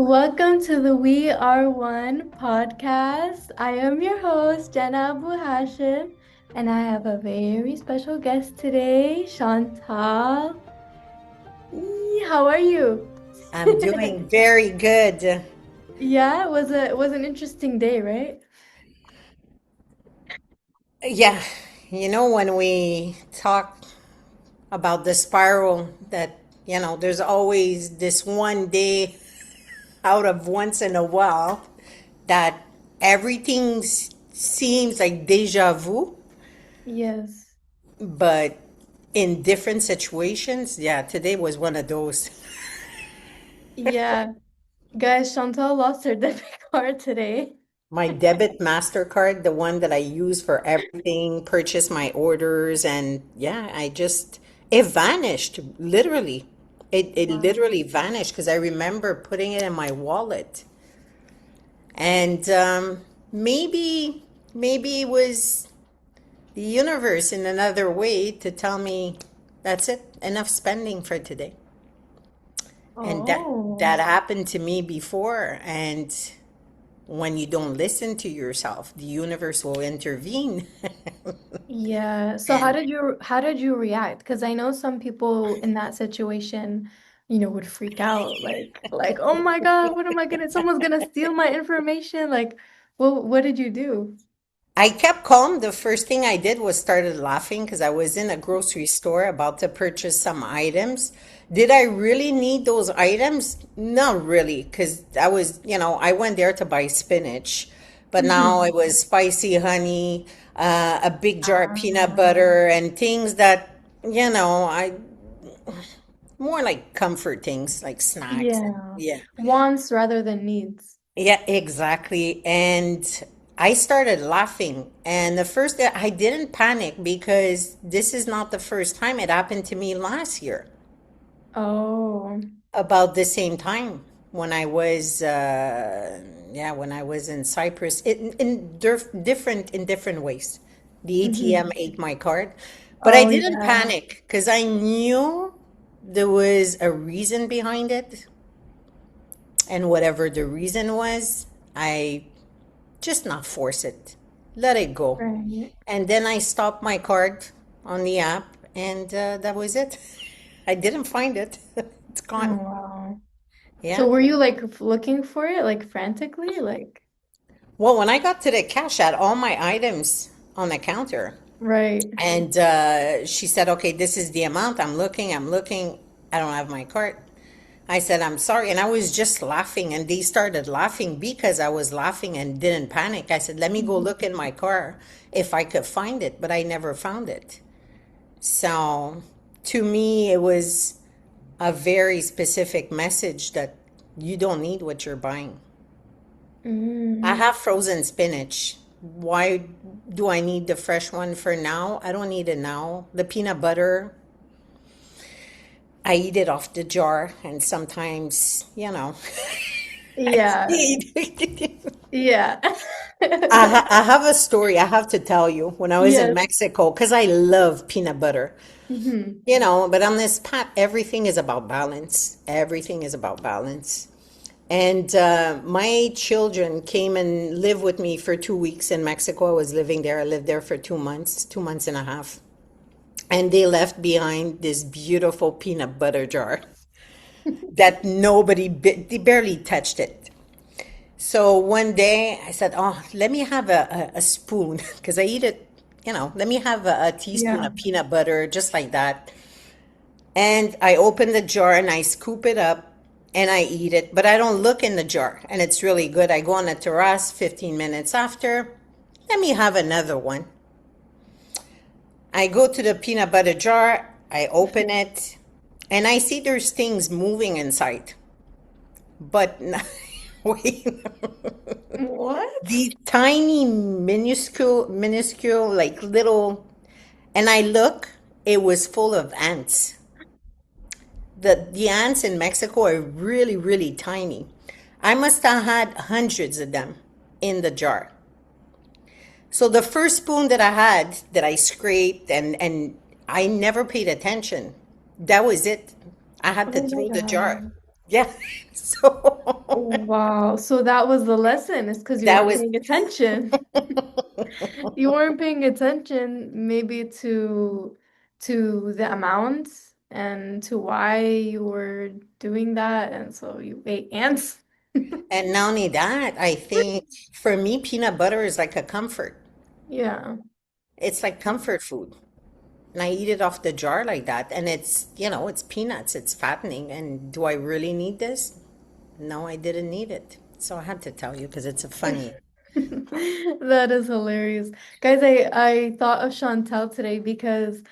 Welcome to the We Are One podcast. I am your host, Jenna and I have a very special guest today, Chantal. How are you? I'm doing very good. Yeah, it was an interesting day, right? Yeah, when we talk about the spiral, there's always this one day out of once in a while that seems like deja vu, Yes. but in different situations. Yeah, today was one of those. Yeah. Guys, Chantal lost her debit card today. My debit MasterCard, the one that I use for everything, purchase my orders, and yeah, it vanished, literally. It Wow. literally vanished because I remember putting it in my wallet. And maybe it was the universe in another way to tell me that's it, enough spending for today. And that Oh. happened to me before, and when you don't listen to yourself, the universe will intervene. Yeah. So how And did you react? Because I know some people in that situation, would freak out, like, oh my God, what am I gonna? Someone's gonna steal my information. Like, what did you do? I kept calm. The first thing I did was started laughing because I was in a grocery store about to purchase some items. Did I really need those items? Not really, because I went there to buy spinach, but now Mhm. it was spicy honey, a big jar of peanut Ah, butter, and things that, I more like comfort things, like snacks. yeah. Yeah. Wants rather than needs. Yeah, exactly. And I started laughing. And the first day I didn't panic because this is not the first time. It happened to me last year Oh. about the same time when when I was in Cyprus in different ways. The ATM Mhm. ate my card, but I Oh didn't yeah. panic because I knew there was a reason behind it. And whatever the reason was, I just not force it. Let it go. Right. And then I stopped my card on the app, and that was it. I didn't find it. It's Oh gone. wow. So Yeah. were you like looking for it like frantically? Like, Well, when I got to the cash, I had all my items on the counter. right. And she said, okay, this is the amount. I'm looking. I don't have my card. I said, I'm sorry. And I was just laughing. And they started laughing because I was laughing and didn't panic. I said, let me go look in my car if I could find it. But I never found it. So to me, it was a very specific message that you don't need what you're buying. I Mm. have frozen spinach. Why do I need the fresh one for now? I don't need it now. The peanut butter, I eat it off the jar, and sometimes, I Yeah. need. Yeah. I have a story I have to tell you when I was in Yes. Mexico because I love peanut butter. Hmm. But on this pot, everything is about balance. Everything is about balance. And my children came and lived with me for 2 weeks in Mexico. I was living there. I lived there for 2 months, 2 months and a half. And they left behind this beautiful peanut butter jar that they barely touched it. So one day I said, oh, let me have a spoon because I eat it, let me have a teaspoon Yeah. of peanut butter just like that. And I open the jar and I scoop it up and I eat it, but I don't look in the jar. And it's really good. I go on the terrace 15 minutes after. Let me have another one. I go to the peanut butter jar, I open it, and I see there's things moving inside. But wait, What? these tiny, minuscule, like little, and I look, it was full of ants. The ants in Mexico are really, really tiny. I must have had hundreds of them in the jar. So the first spoon that I had that I scraped and I never paid attention. That was it. I had to Oh my throw the jar. God. Yeah. So Wow. So that was the lesson. It's because you that weren't was paying attention. You weren't paying attention maybe to the amounts and to why you were doing that, and so you ate ants. and not only that, I think for me, peanut butter is like a comfort. Yeah. It's like comfort food. And I eat it off the jar like that. And it's peanuts, it's fattening. And do I really need this? No, I didn't need it. So I had to tell you because it's a funny. That is hilarious. Guys, I thought of Chantal today because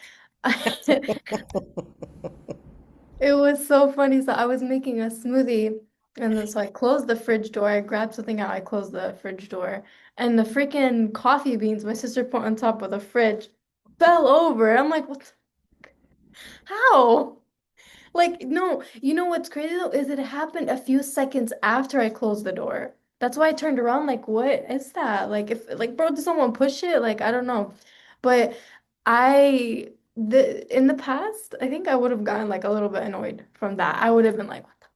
it was so funny. So I was making a smoothie, and then so I closed the fridge door. I grabbed something out, I closed the fridge door, and the freaking coffee beans my sister put on top of the fridge fell over. I'm like, what? How? Like, no, you know what's crazy though is it happened a few seconds after I closed the door. That's why I turned around like, what is that? Like, if like, bro, did someone push it? Like, I don't know. But the in the past, I think I would have gotten like a little bit annoyed from that. I would have been like, what the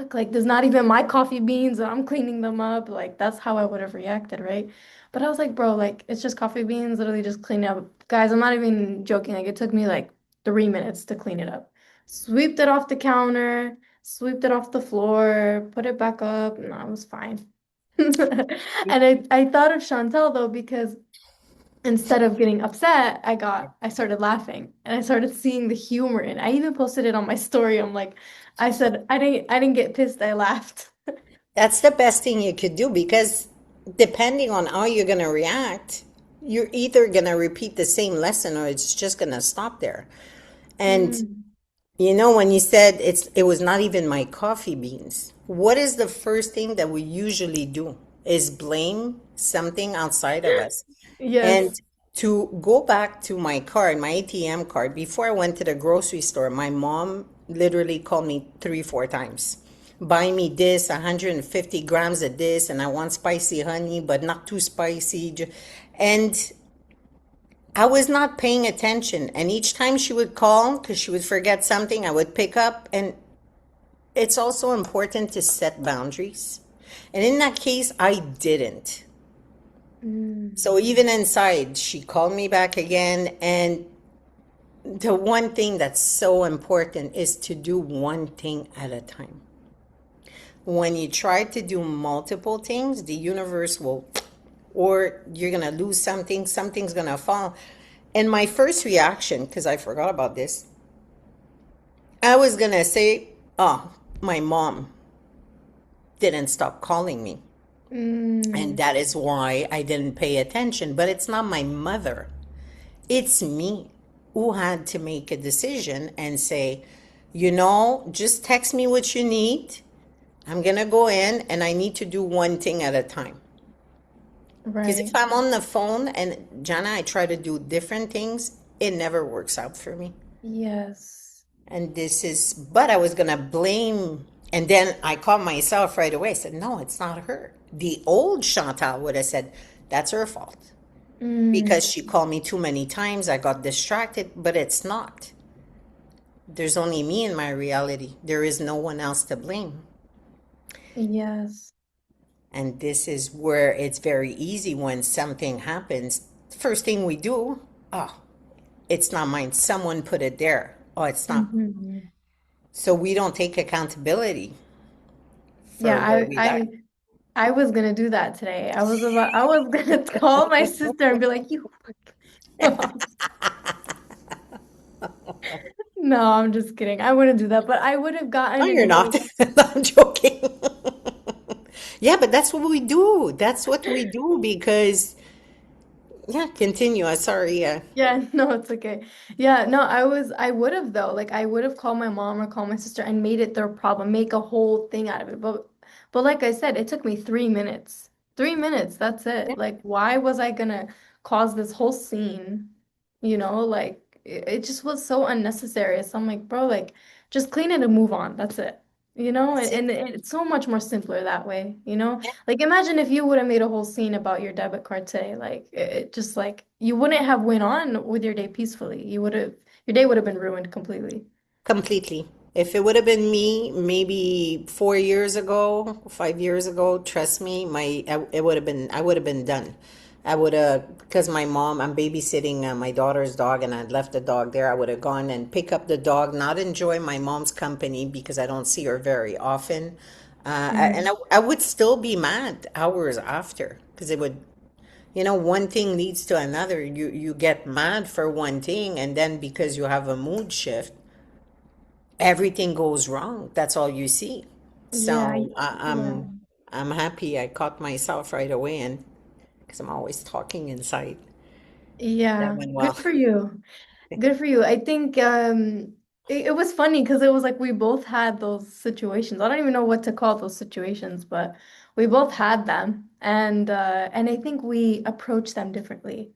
fuck? Like, there's not even my coffee beans and I'm cleaning them up. Like, that's how I would have reacted, right? But I was like, bro, like, it's just coffee beans, literally just clean it up. Guys, I'm not even joking. Like, it took me like 3 minutes to clean it up. Sweeped it off the counter, sweeped it off the floor, put it back up, and I was fine. And I thought of Chantal though because instead of getting upset, I started laughing and I started seeing the humor in it. I even posted it on my story. I'm like, I said I didn't get pissed, I laughed. That's the best thing you could do because depending on how you're going to react, you're either going to repeat the same lesson or it's just going to stop there. And Mm, when you said it was not even my coffee beans, what is the first thing that we usually do is blame something outside of us. And yes. to go back to my card, my ATM card, before I went to the grocery store, my mom literally called me 3, 4 times. Buy me this, 150 grams of this, and I want spicy honey, but not too spicy. And I was not paying attention. And each time she would call, because she would forget something, I would pick up. And it's also important to set boundaries. And in that case, I didn't. So Mm, even inside, she called me back again. And the one thing that's so important is to do one thing at a time. When you try to do multiple things, the universe will, or you're going to lose something, something's going to fall. And my first reaction, because I forgot about this, I was going to say, oh, my mom didn't stop calling me. And mm, that is why I didn't pay attention. But it's not my mother, it's me who had to make a decision and say, just text me what you need. I'm going to go in and I need to do one thing at a time. Because if right. I'm on the phone and Jana, I try to do different things, it never works out for me. Yes. And but I was going to blame. And then I called myself right away. I said, no, it's not her. The old Chantal would have said, that's her fault Mm, because she called me too many times. I got distracted, but it's not. There's only me in my reality. There is no one else to blame. yes. And this is where it's very easy when something happens. First thing we do, oh, it's not mine. Someone put it there. Oh, it's not. Mhm. So we don't take accountability Yeah, for where we are. I was gonna do that today. I was gonna call my sister and be like, you fuck. No, I'm just kidding. I wouldn't do that, but I would have No, gotten you're not. annoyed. I'm joking. Yeah, but that's what we do. That's what we do because, yeah, continue. Sorry. Yeah. Yeah, no, it's okay. Yeah, no, I would have though. Like I would have called my mom or called my sister and made it their problem, make a whole thing out of it. But like I said, it took me 3 minutes. 3 minutes, that's it. Like why was I gonna cause this whole scene? Like it just was so unnecessary. So I'm like, bro, like just clean it and move on. That's it. That's it. And it's so much more simpler that way. Like imagine if you would have made a whole scene about your debit card today. Like it just like you wouldn't have went on with your day peacefully. Your day would have been ruined completely. Completely. If it would have been me, maybe 4 years ago, 5 years ago, trust me, it would have been I would have been done. I would have because my mom, I'm babysitting my daughter's dog, and I'd left the dog there. I would have gone and pick up the dog, not enjoy my mom's company because I don't see her very often, and Mm. I would still be mad hours after because it would. One thing leads to another. You get mad for one thing, and then because you have a mood shift, everything goes wrong. That's all you see. Yeah, So yeah, I'm happy I caught myself right away, and because I'm always talking inside. That yeah. went Good well. for you. Good for you. I think it was funny because it was like we both had those situations. I don't even know what to call those situations, but we both had them. And I think we approached them differently,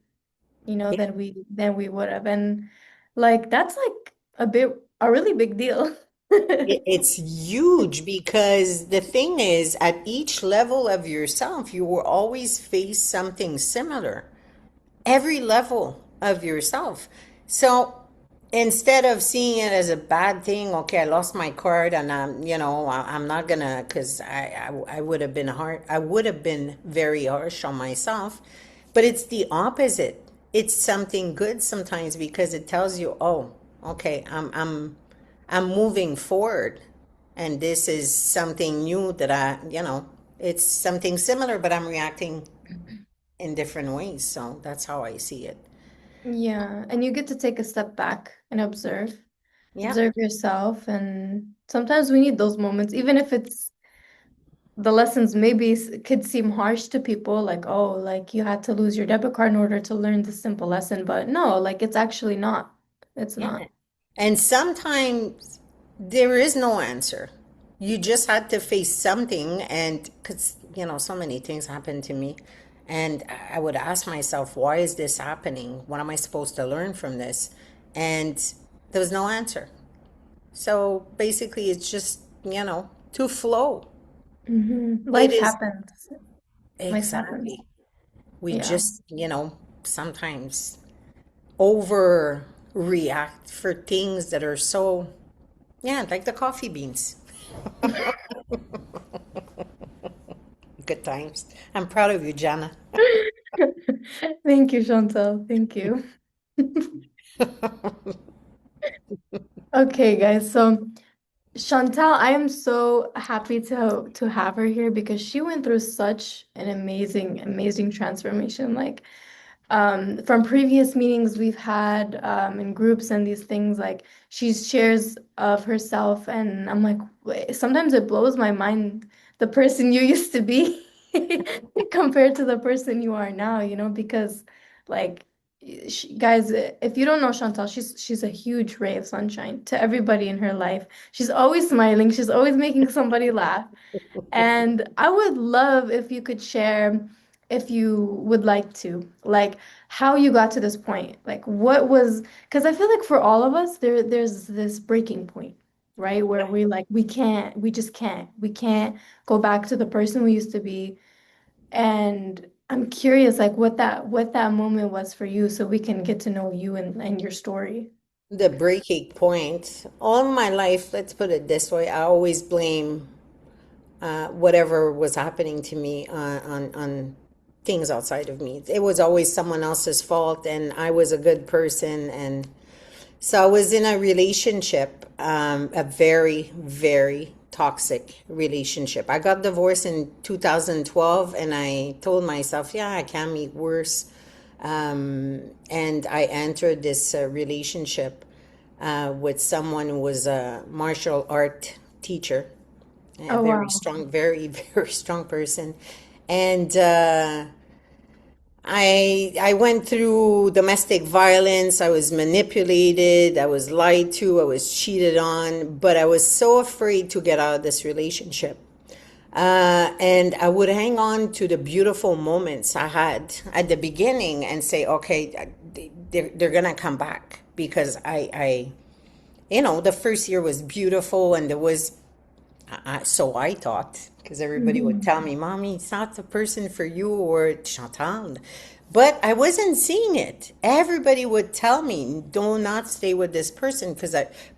Yeah, than we would have. And like that's like a really big deal. it's huge because the thing is, at each level of yourself, you will always face something similar. Every level of yourself. So instead of seeing it as a bad thing, okay, I lost my card, and I'm not gonna, because I would have been hard. I would have been very harsh on myself, but it's the opposite. It's something good sometimes because it tells you, oh, okay, I'm moving forward, and this is something new that it's something similar, but I'm reacting in different ways. So that's how I see it. Yeah, and you get to take a step back and observe. Yeah. Observe yourself, and sometimes we need those moments, even if it's the lessons maybe could seem harsh to people, like, oh, like you had to lose your debit card in order to learn this simple lesson, but no, like it's actually not. It's Yeah. not. And sometimes there is no answer. You just had to face something, and because, so many things happened to me. And I would ask myself, why is this happening? What am I supposed to learn from this? And there was no answer. So basically, it's just, to flow. It Life is happens. Life happens. exactly. We Yeah. just, sometimes overreact for things that are so, yeah, like the coffee beans. Good times. I'm proud of you, Jana. Thank you, Chantal. Thank you. Okay, guys. So Chantal, I am so happy to have her here because she went through such an amazing, amazing transformation. Like, from previous meetings we've had in groups and these things, like she shares of herself, and I'm like, sometimes it blows my mind the person you used to be compared to the person you are now, because like guys, if you don't know Chantal, she's a huge ray of sunshine to everybody in her life. She's always smiling, she's always making somebody laugh. And I would love if you could share, if you would like to, like how you got to this point. Like what was, because I feel like for all of us, there's this breaking point, right? Where we like we can't go back to the person we used to be. And I'm curious like what that moment was for you so we can get to know you and your story. The breaking point. All my life, let's put it this way, I always blame whatever was happening to me on things outside of me. It was always someone else's fault, and I was a good person. And so I was in a relationship, a very, very toxic relationship. I got divorced in 2012, and I told myself, yeah, I can make worse. And I entered this relationship with someone who was a martial art teacher, a Oh very wow. strong, very, very strong person. And I went through domestic violence. I was manipulated. I was lied to. I was cheated on. But I was so afraid to get out of this relationship. And I would hang on to the beautiful moments I had at the beginning and say, okay, they're going to come back because the first year was beautiful, and there was so I thought, because everybody would Mhm. tell me, Mommy, it's not the person for you or Chantal. But I wasn't seeing it. Everybody would tell me, do not stay with this person.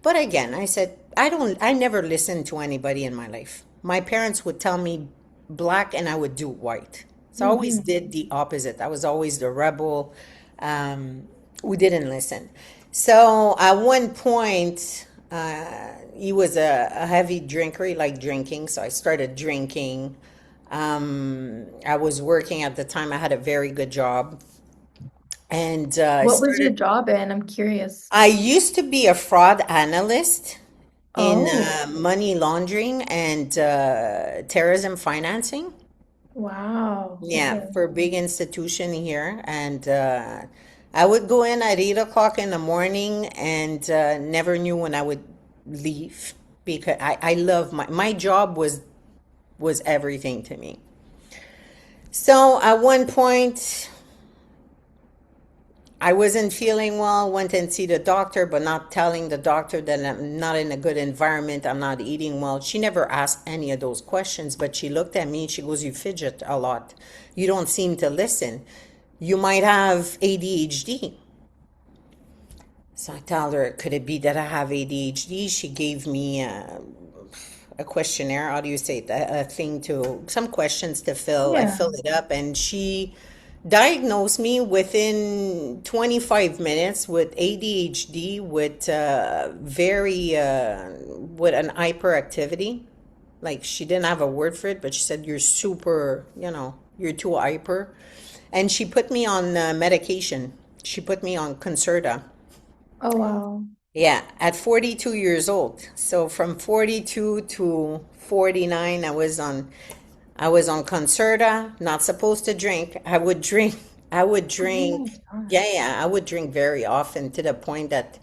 But again, I said, I never listened to anybody in my life. My parents would tell me black and I would do white. So I always Mm-hmm. did the opposite. I was always the rebel um, who didn't listen. So at one point, he was a heavy drinker. He liked drinking. So I started drinking. I was working at the time. I had a very good job. And I What was your started, job in? I'm curious. I used to be a fraud analyst in Oh, money laundering and terrorism financing. wow. Yeah, Okay. for a big institution here. And I would go in at 8 o'clock in the morning and never knew when I would leave because I love my job was everything to me. So at one point, I wasn't feeling well, went and see the doctor, but not telling the doctor that I'm not in a good environment, I'm not eating well. She never asked any of those questions, but she looked at me, she goes, "You fidget a lot. You don't seem to listen. You might have ADHD." So I told her, could it be that I have ADHD? She gave me a questionnaire. How do you say it? A thing to, some questions to fill. I Yeah. filled it up and she diagnosed me within 25 minutes with ADHD with with an hyperactivity. Like she didn't have a word for it, but she said, "You're super, you're too hyper." And she put me on medication. She put me on Concerta. Oh, wow. Yeah, at 42 years old. So from 42 to 49, I was on Concerta, not supposed to drink. I would Oh drink. my Yeah, gosh. yeah, I would drink very often to the point that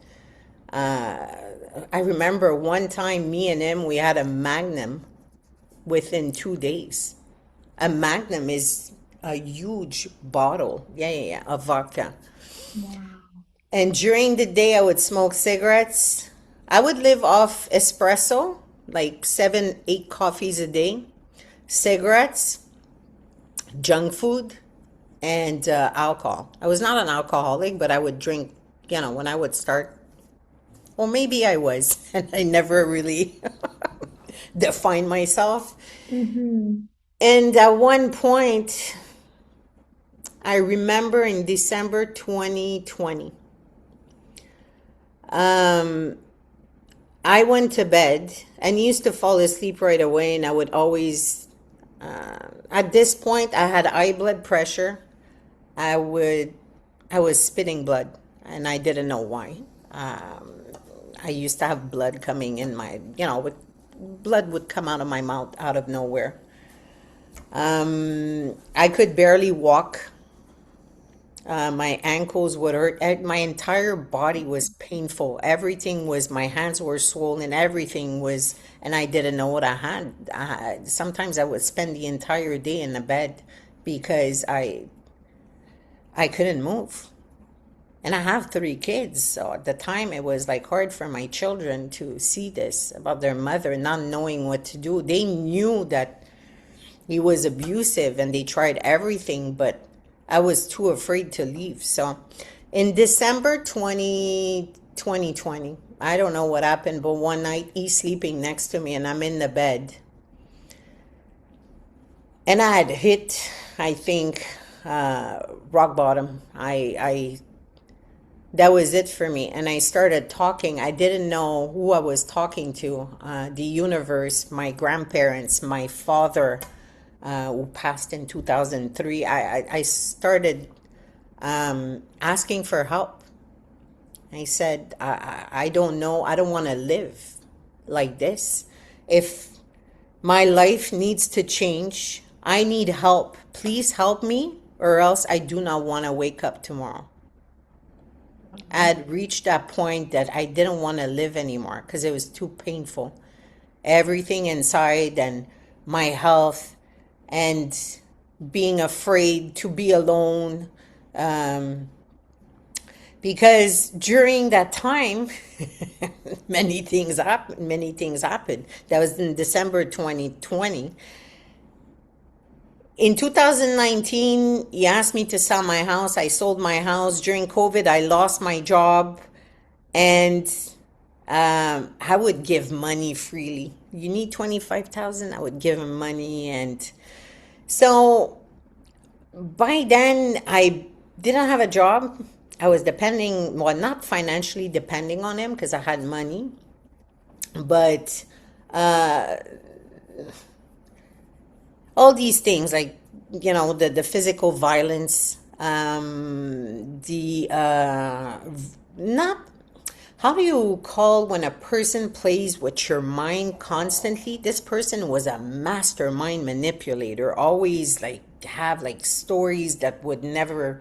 I remember one time me and him, we had a Magnum within 2 days. A Magnum is a huge bottle. Yeah, yeah, yeah, of vodka. Wow. And during the day, I would smoke cigarettes. I would live off espresso, like 7, 8 coffees a day, cigarettes, junk food, and alcohol. I was not an alcoholic, but I would drink, when I would start. Or maybe I was, and I never really defined myself. Mm-hmm. And at one point, I remember in December 2020, um, I went to bed and used to fall asleep right away, and I would always, at this point, I had high blood pressure. I would, I was spitting blood, and I didn't know why. I used to have blood coming in blood would come out of my mouth out of nowhere. I could barely walk. My ankles would hurt. My entire body was painful. Everything was, my hands were swollen. Everything was, and I didn't know what I had. Sometimes I would spend the entire day in the bed because I couldn't move. And I have 3 kids, so at the time it was like hard for my children to see this about their mother not knowing what to do. They knew that he was abusive and they tried everything, but I was too afraid to leave. So in December 2020, I don't know what happened, but one night he's sleeping next to me and I'm in the bed. And I had hit, I think, rock bottom. That was it for me. And I started talking. I didn't know who I was talking to. The universe, my grandparents, my father, who passed in 2003. I started asking for help. I said, I don't know. I don't want to live like this. If my life needs to change, I need help. Please help me, or else I do not want to wake up tomorrow. I had reached that point that I didn't want to live anymore because it was too painful. Everything inside and my health and being afraid to be alone. Um, because during that time, many things happened. Many things happened. That was in December 2020. In 2019, he asked me to sell my house. I sold my house. During COVID, I lost my job. And I would give money freely. You need 25,000, I would give him money. And so by then, I didn't have a job. I was depending, well, not financially depending on him because I had money, but all these things like, the physical violence, the not, how do you call when a person plays with your mind constantly? This person was a mastermind manipulator, always like have like stories that would never,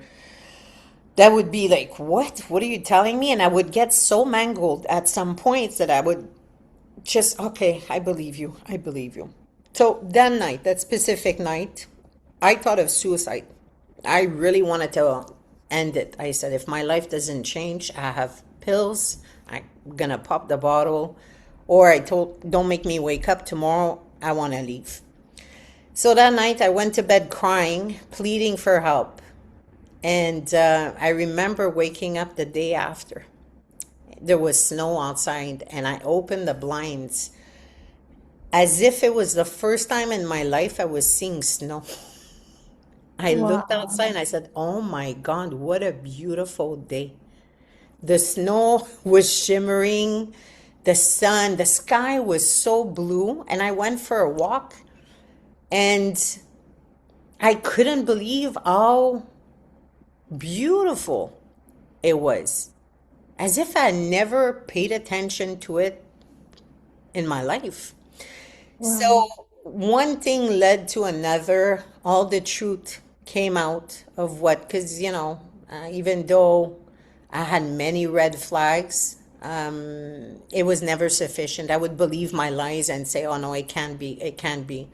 that would be like, what are you telling me? And I would get so mangled at some points that I would just, okay, I believe you, I believe you. So that night, that specific night, I thought of suicide. I really wanted to end it. I said, if my life doesn't change, I have pills. I'm gonna pop the bottle. Or I told, don't make me wake up tomorrow. I want to leave. So that night, I went to bed crying, pleading for help. And I remember waking up the day after. There was snow outside, and I opened the blinds as if it was the first time in my life I was seeing snow. I looked outside Wow. and I said, oh my God, what a beautiful day. The snow was shimmering, the sun, the sky was so blue. And I went for a walk and I couldn't believe how beautiful it was, as if I never paid attention to it in my life. So Wow. one thing led to another. All the truth came out of what, because, even though I had many red flags, it was never sufficient. I would believe my lies and say, oh no, it can't be, it can't be.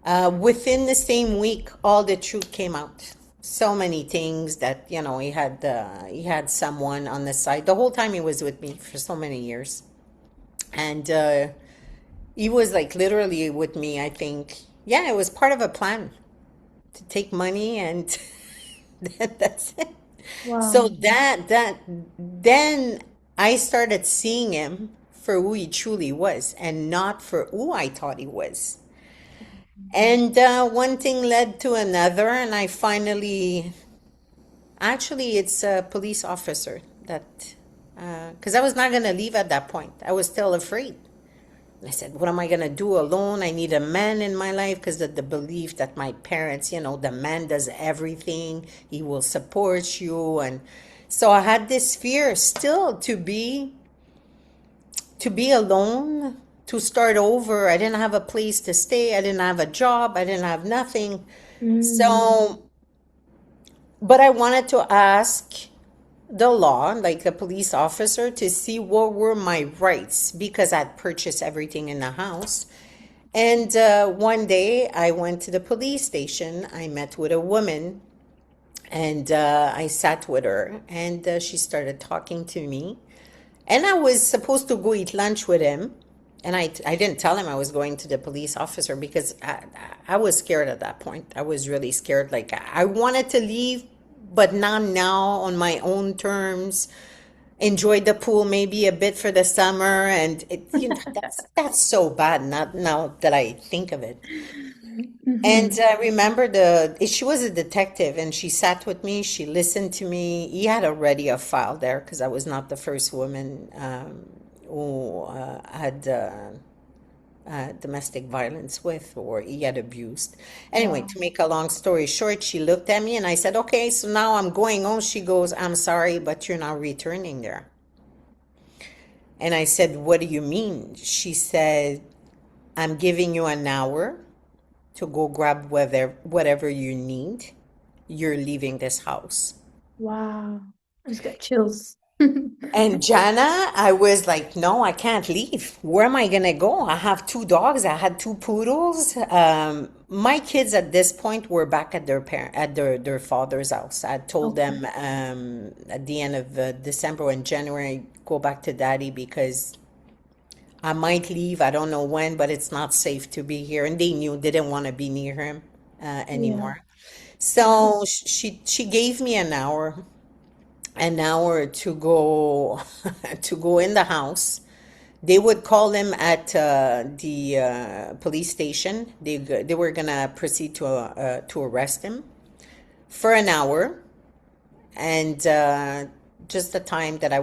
Within the same week, all the truth came out. So many things that, he had someone on the side the whole time he was with me for so many years. And he was like literally with me, I think. Yeah, it was part of a plan to take money and that's it. So Wow. then I started seeing him for who he truly was and not for who I thought he was. And one thing led to another, and I finally, actually, it's a police officer that, because I was not going to leave at that point. I was still afraid. I said, what am I going to do alone? I need a man in my life because of the belief that my parents, the man does everything, he will support you. And so I had this fear still to be alone, to start over. I didn't have a place to stay. I didn't have a job. I didn't have nothing. Mm. So, but I wanted to ask the law, like the police officer, to see what were my rights because I'd purchased everything in the house. And one day I went to the police station. I met with a woman and I sat with her and she started talking to me. And I was supposed to go eat lunch with him. And I didn't tell him I was going to the police officer because I was scared at that point. I was really scared. Like I wanted to leave, but not now on my own terms. Enjoyed the pool maybe a bit for the summer. And that's so bad not now that I think of it. And Mhm. I remember she was a detective and she sat with me. She listened to me. He had already a file there because I was not the first woman who had domestic violence with or he had abused. Anyway, Wow. to make a long story short, she looked at me and I said, okay, so now I'm going home. She goes, I'm sorry, but you're not returning there. And I said, what do you mean? She said, I'm giving you an hour to go grab whatever you need. You're leaving this house. Wow. I just got chills. And Jana, I was like, no, I can't leave. Where am I gonna go? I have two dogs. I had two poodles. My kids at this point were back at their father's house. I told Okay. them at the end of December and January, go back to daddy because I might leave. I don't know when, but it's not safe to be here. And they knew they didn't want to be near him Yeah. anymore. Yeah. So she gave me an hour to go to go in the house. They would call him at the police station. They were gonna proceed to arrest him for an hour, and just the time that I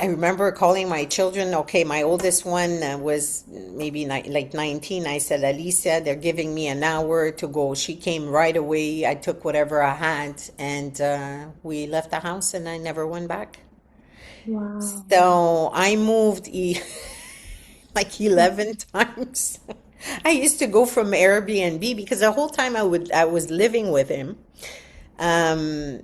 remember calling my children. Okay, my oldest one was maybe like 19. I said, Alicia, they're giving me an hour to go. She came right away. I took whatever I had, and we left the house, and I never went back. Wow. So I moved like 11 times. I used to go from Airbnb because the whole time I was living with him.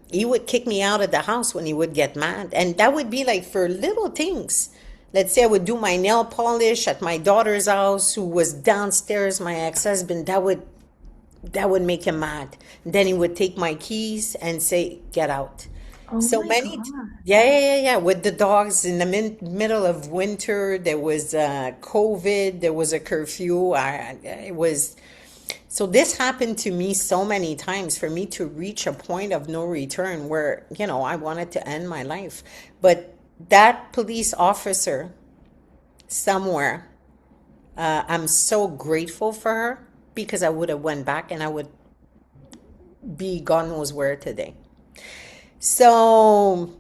He would kick me out of the house when he would get mad. And that would be like for little things. Let's say I would do my nail polish at my daughter's house, who was downstairs, my ex-husband, that would make him mad. And then he would take my keys and say, "Get out." Oh So my many, God. yeah, yeah, yeah, yeah. With the dogs in the middle of winter, there was COVID, there was a curfew. It was so this happened to me so many times for me to reach a point of no return where, I wanted to end my life. But that police officer somewhere, I'm so grateful for her because I would have went back and I would be God knows where today. So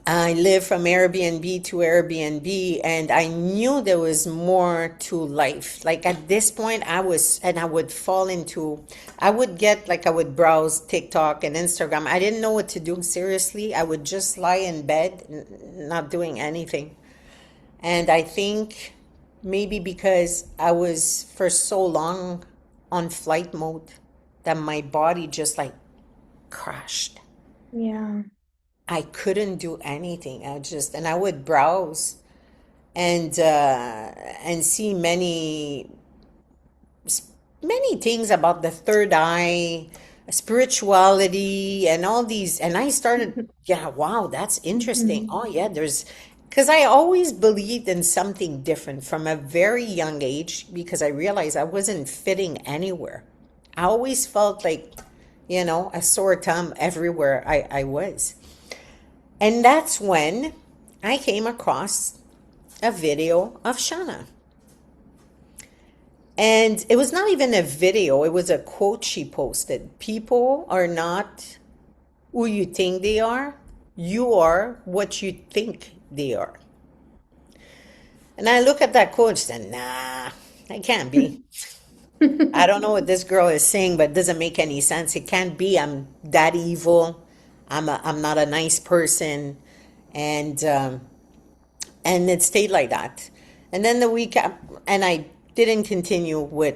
I lived from Airbnb to Airbnb, and I knew there was more to life. Like at this point, I would fall into, I would browse TikTok and Instagram. I didn't know what to do. Seriously, I would just lie in bed, not doing anything. And I think maybe because I was for so long on flight mode that my body just like crashed. Yeah. I couldn't do anything. And I would browse and see many things about the third eye, spirituality, and all these. And I started, yeah, wow, that's interesting. Mhm. Oh, yeah, because I always believed in something different from a very young age because I realized I wasn't fitting anywhere. I always felt like, a sore thumb everywhere I was. And that's when I came across a video of Shanna. And it was not even a video, it was a quote she posted. People are not who you think they are, you are what you think they are. And I look at that quote and said, nah, it can't be. I don't know what this girl is saying, but it doesn't make any sense. It can't be. I'm that evil. I'm not a nice person. And it stayed like that. And then and I didn't continue with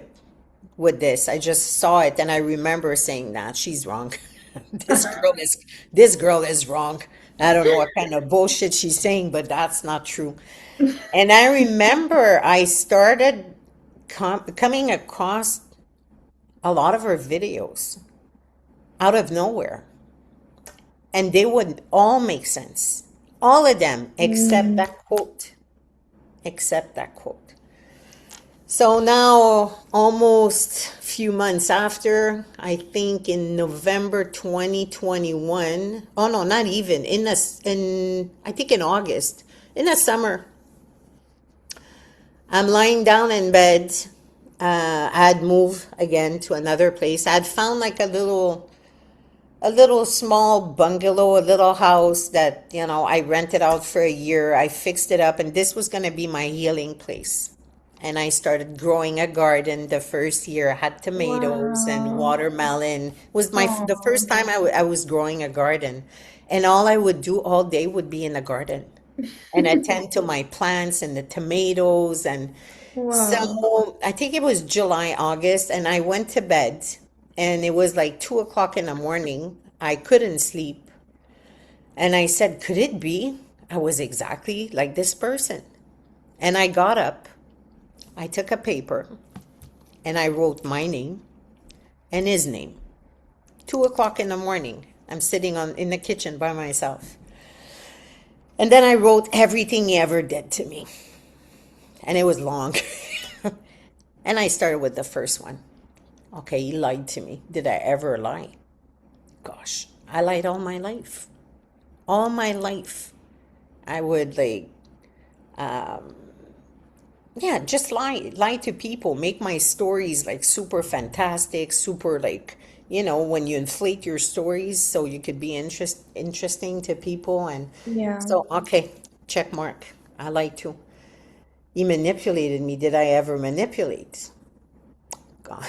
this. I just saw it and I remember saying that she's wrong. This girl is wrong. I don't know what kind of bullshit she's saying, but that's not true. And I remember I started coming across a lot of her videos out of nowhere, and they would all make sense. All of them except Mm. that quote. Except that quote. So now, almost a few months after, I think in November 2021, oh no, not even, I think in August, in the summer, I'm lying down in bed. I had moved again to another place. I had found like a little small bungalow, a little house that, I rented out for a year. I fixed it up, and this was going to be my healing place. And I started growing a garden the first year. I had tomatoes and Wow. watermelon. It was the first Oh. time I was growing a garden. And all I would do all day would be in the garden and attend to my plants and the tomatoes. And Wow. so I think it was July, August, and I went to bed, and it was like 2 o'clock in the morning. I couldn't sleep. And I said, could it be I was exactly like this person? And I got up, I took a paper, and I wrote my name and his name. 2 o'clock in the morning. I'm sitting in the kitchen by myself. And then I wrote everything he ever did to me. And it was long. And I started with the first one. Okay, he lied to me. Did I ever lie? Gosh, I lied all my life. All my life. I would like Yeah, just lie to people, make my stories like super fantastic, super like, when you inflate your stories so you could be interesting to people. And Yeah. so, okay, check mark. I like to. He manipulated me. Did I ever manipulate? God.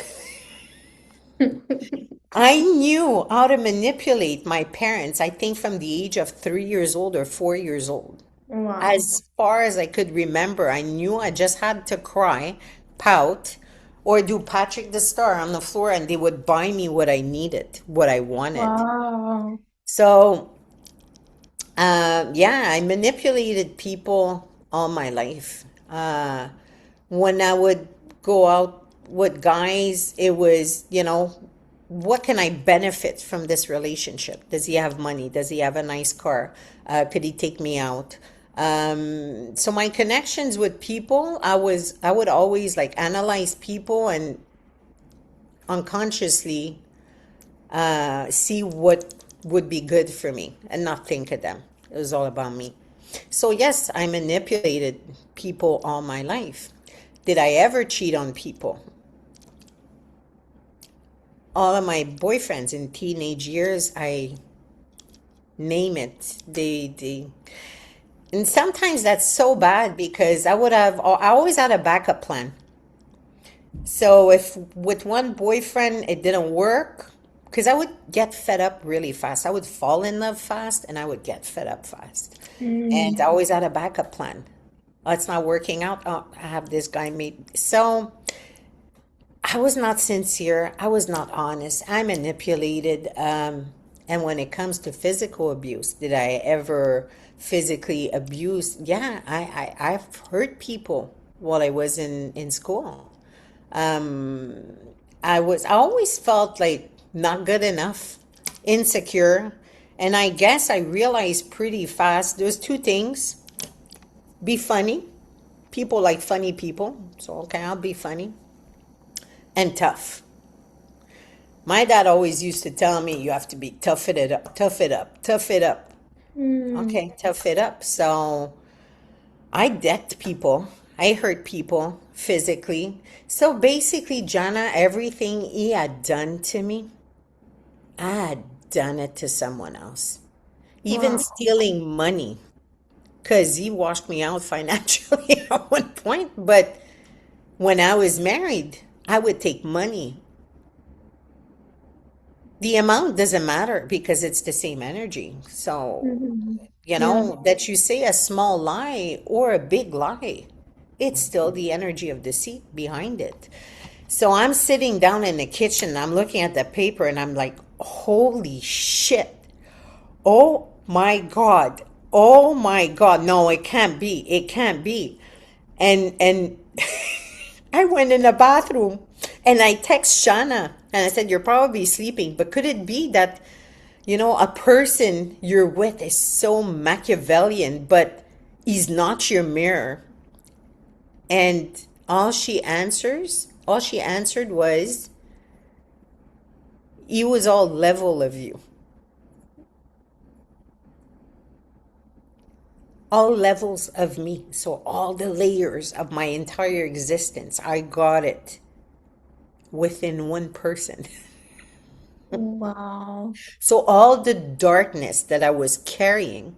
I knew how to manipulate my parents, I think from the age of 3 years old or 4 years old. Wow. As far as I could remember, I knew I just had to cry, pout, or do Patrick the Star on the floor, and they would buy me what I needed, what I wanted. Wow. So, yeah, I manipulated people all my life. When I would go out with guys, it was, what can I benefit from this relationship? Does he have money? Does he have a nice car? Could he take me out? So my connections with people, I would always like analyze people and unconsciously see what would be good for me and not think of them. It was all about me. So, yes, I manipulated people all my life. Did I ever cheat on people? All of my boyfriends in teenage years, I name it. And sometimes that's so bad because I always had a backup plan. So if with one boyfriend it didn't work, because I would get fed up really fast. I would fall in love fast and I would get fed up fast. And I Mm. always had a backup plan. Oh, it's not working out. Oh, I have this guy made. So I was not sincere. I was not honest. I manipulated. And when it comes to physical abuse, did I ever physically abuse? Yeah, I've hurt people while I was in school. I always felt like not good enough, insecure. And I guess I realized pretty fast there's two things: be funny. People like funny people. So, okay, I'll be funny. And tough. My dad always used to tell me, you have to be tough it up, tough it up, tough it up. Mm. Okay, tough it up. So I decked people. I hurt people physically. So basically, Jana, everything he had done to me, I had done it to someone else. Even Wow. stealing money, because he washed me out financially at one point. But when I was married, I would take money. The amount doesn't matter because it's the same energy. So, Mhm. Yeah. that you say a small lie or a big lie, it's still the energy of deceit behind it. So I'm sitting down in the kitchen, I'm looking at the paper and I'm like, holy shit. Oh my God. Oh my God. No, it can't be. It can't be. And I went in the bathroom and I text Shanna and I said, you're probably sleeping, but could it be that, a person you're with is so Machiavellian, but he's not your mirror? And all she answered was, he was all level of you, all levels of me. So all the layers of my entire existence, I got it within one person. Wow. So all the darkness that I was carrying,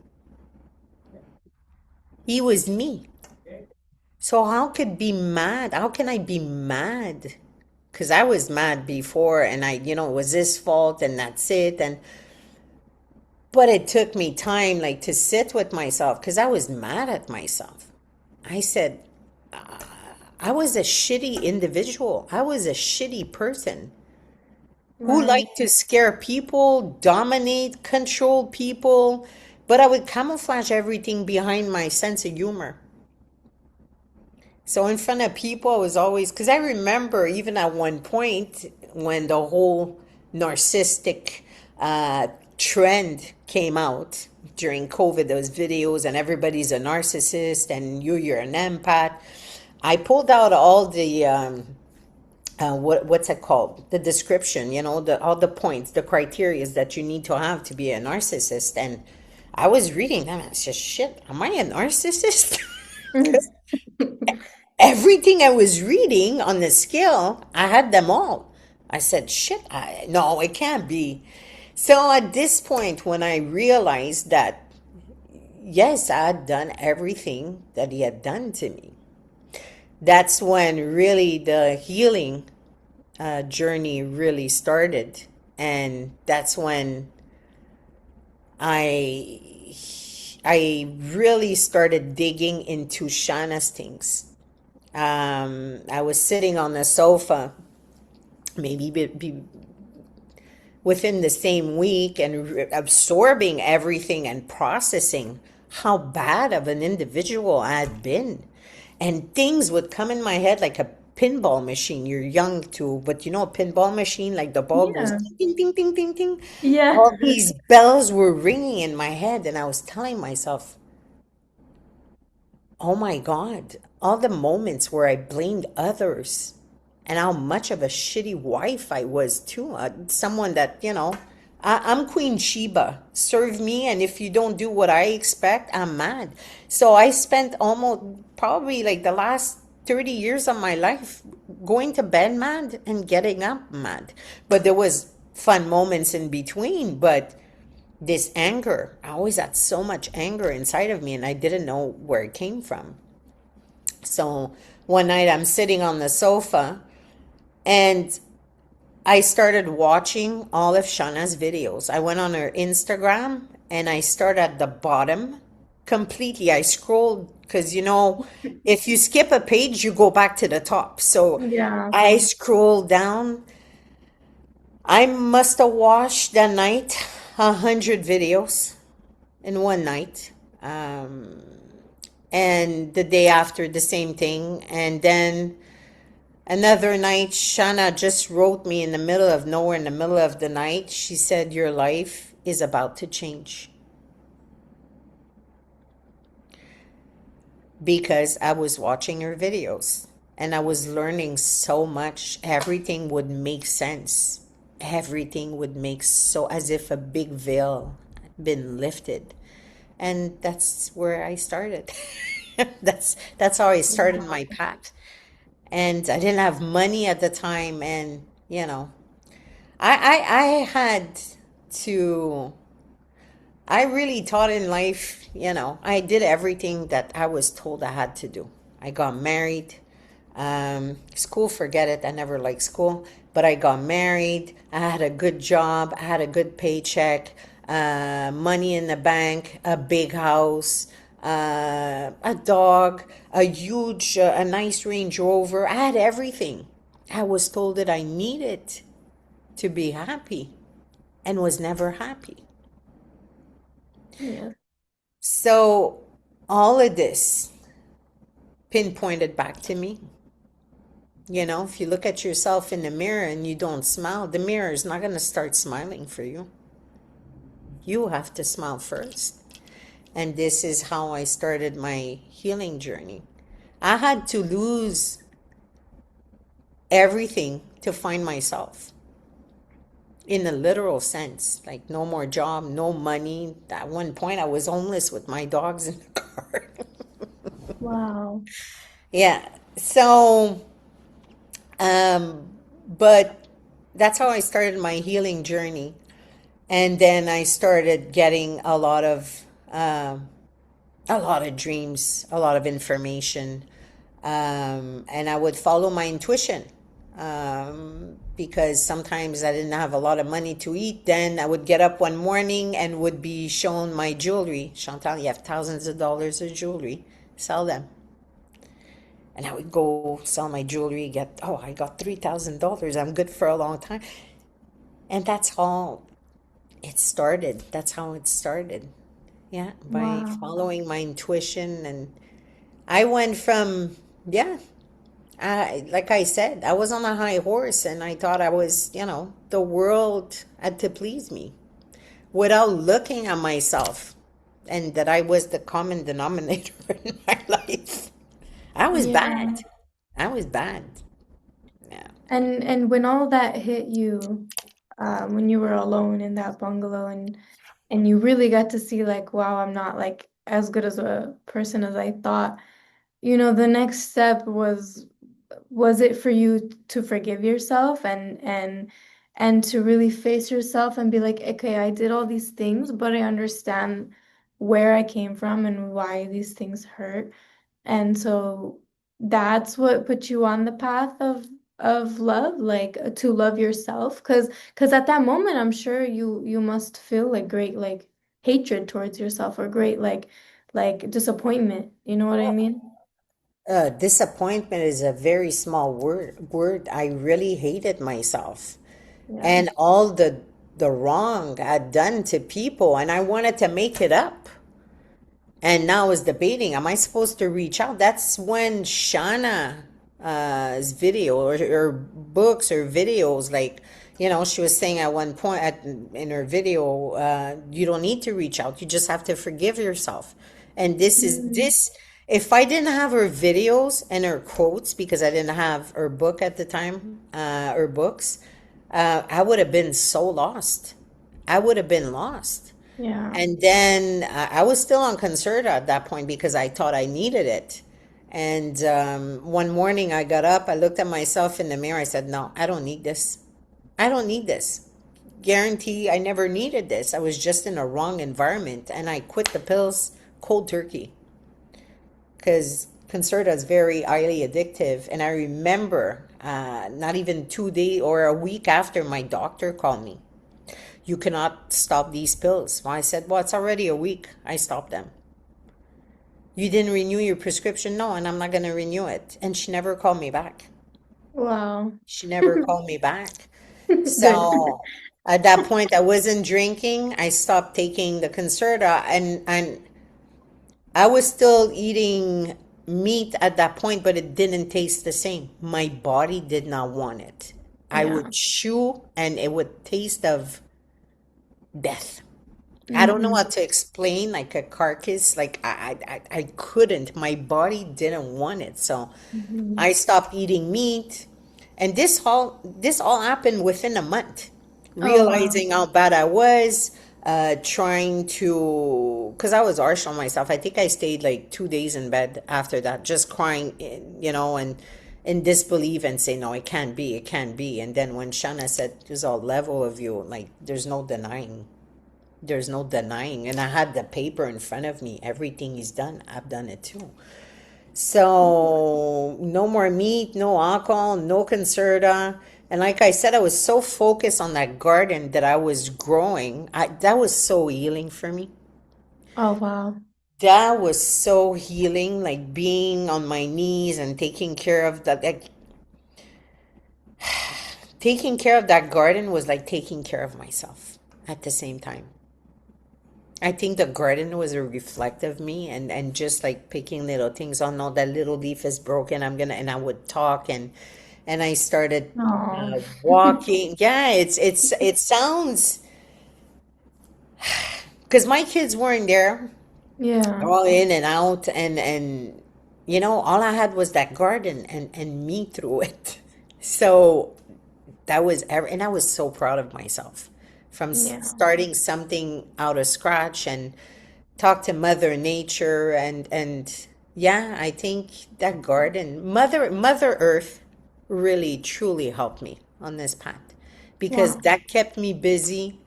he was me. So how could be mad? How can I be mad? Because I was mad before and it was his fault and that's it. But it took me time like to sit with myself because I was mad at myself. I said, I was a shitty individual. I was a shitty person who Right. liked to scare people, dominate, control people, but I would camouflage everything behind my sense of humor. So in front of people, I was always, because I remember even at one point when the whole narcissistic trend came out during COVID, those videos, and everybody's a narcissist and you're an empath. I pulled out all the what's it called? The description, all the points, the criterias that you need to have to be a narcissist. And I was reading them and I said, shit, am I a narcissist? Everything I was reading on the scale, I had them all. I said, shit, no, it can't be. So at this point, when I realized that, yes, I had done everything that he had done to me, that's when really the healing journey really started. And that's when I I really started digging into Shanna's things. I was sitting on the sofa, maybe within the same week, and absorbing everything and processing how bad of an individual I had been. And things would come in my head like a pinball machine. You're young too, but you know, a pinball machine, like the ball goes Yeah. ding, ding, ding, ding, ding, ding. Yeah. All these bells were ringing in my head, and I was telling myself, oh my God, all the moments where I blamed others and how much of a shitty wife I was too. Someone that, I'm Queen Sheba. Serve me, and if you don't do what I expect, I'm mad. So I spent almost probably like the last 30 years of my life going to bed mad and getting up mad. But there was fun moments in between, but this anger, I always had so much anger inside of me and I didn't know where it came from. So one night I'm sitting on the sofa and I started watching all of Shanna's videos. I went on her Instagram and I started at the bottom completely. I scrolled because, if you skip a page, you go back to the top. So Yeah. I scrolled down. I must have watched that night 100 videos in one night. Um, and the day after, the same thing. And then another night, Shanna just wrote me in the middle of nowhere, in the middle of the night. She said, your life is about to change. Because I was watching her videos and I was learning so much. Everything would make sense. Everything would make so as if a big veil had been lifted. And that's where I started. That's how I started my Wow. path. And I didn't have money at the time, and I had to. I really thought in life, I did everything that I was told I had to do. I got married. School, forget it. I never liked school, but I got married. I had a good job. I had a good paycheck, money in the bank, a big house, a dog, a nice Range Rover. I had everything. I was told that I needed to be happy and was never happy. Yeah. So all of this pinpointed back to me. If you look at yourself in the mirror and you don't smile, the mirror is not going to start smiling for you. You have to smile first. And this is how I started my healing journey. I had to lose everything to find myself in a literal sense. Like, no more job, no money. At one point, I was homeless with my dogs in the car. Wow. Yeah. So, um, but that's how I started my healing journey. And then I started getting a lot of dreams, a lot of information, and I would follow my intuition. Because sometimes I didn't have a lot of money to eat. Then I would get up one morning and would be shown my jewelry. Chantal, you have thousands of dollars of jewelry. Sell them. And I would go sell my jewelry, I got $3,000. I'm good for a long time. And that's all it started. That's how it started. Yeah, by Wow. following my intuition. And I went from, yeah, like I said, I was on a high horse and I thought I was, the world had to please me without looking at myself and that I was the common denominator in my life. I was bad. Yeah. I was bad. Yeah. And when all that hit you, when you were alone in that bungalow and you really got to see like, wow, I'm not like as good as a person as I thought. the next step was it for you to forgive yourself and to really face yourself and be like, okay, I did all these things, but I understand where I came from and why these things hurt. And so that's what put you on the path of love, like to love yourself. Because at that moment, I'm sure you must feel like great like hatred towards yourself or great like disappointment. You know what I mean? Disappointment is a very small word. I really hated myself Yeah. and all the wrong I'd done to people, and I wanted to make it up. And now I was debating, am I supposed to reach out? That's when Shanna's video or books or videos, like, she was saying at one point in her video, you don't need to reach out. You just have to forgive yourself. And Mm. if I didn't have her videos and her quotes, because I didn't have her book at the time, her books, I would have been so lost. I would have been lost. Yeah. And then I was still on Concerta at that point because I thought I needed it. And one morning I got up, I looked at myself in the mirror, I said, no, I don't need this. I don't need this. Guarantee I never needed this. I was just in a wrong environment and I quit the pills cold turkey because Concerta is very highly addictive. And I remember not even 2 days or a week after, my doctor called me. You cannot stop these pills. Well, I said, well, it's already a week. I stopped them. You didn't renew your prescription? No, and I'm not going to renew it. And she never called me back. Wow. She never called me back. Good. So at that point, I wasn't drinking. I stopped taking the Concerta, and I was still eating meat at that point, but it didn't taste the same. My body did not want it. I Yeah. would chew and it would taste of death. I don't know how Hmm. to explain like a carcass. Like I couldn't. My body didn't want it. So Hmm. I stopped eating meat. And this all happened within a month. Oh, wow. Realizing how bad I was, trying to, because I was harsh on myself. I think I stayed like 2 days in bed after that, just crying, and in disbelief and say, no, it can't be, it can't be. And then when Shanna said, there's a level of you, like there's no denying. And I had the paper in front of me. Everything he's done, I've done it too. So no more meat, no alcohol, no concerta. And like I said, I was so focused on that garden that I was growing. That was so healing for me. Oh, wow. That was so healing, like being on my knees and taking care of that. Like, taking care of that garden was like taking care of myself at the same time. I think the garden was a reflect of me, and just like picking little things. Oh no, that little leaf is broken. And I would talk, and I started Oh. walking. Yeah, it sounds, because my kids weren't there, Yeah. all in and out, and all I had was that garden and me through it. So and I was so proud of myself from Yeah. starting something out of scratch and talk to Mother Nature, and yeah, I think that garden, Mother Earth, really truly helped me on this path because Wow. that kept me busy.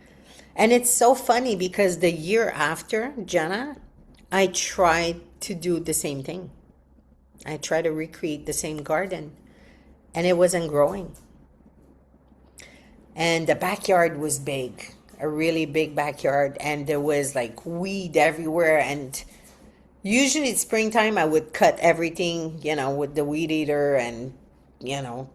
And it's so funny because the year after, Jenna, I tried to do the same thing. I tried to recreate the same garden, and it wasn't growing. And the backyard was big, a really big backyard, and there was like weed everywhere. And usually it's springtime, I would cut everything, with the weed eater and,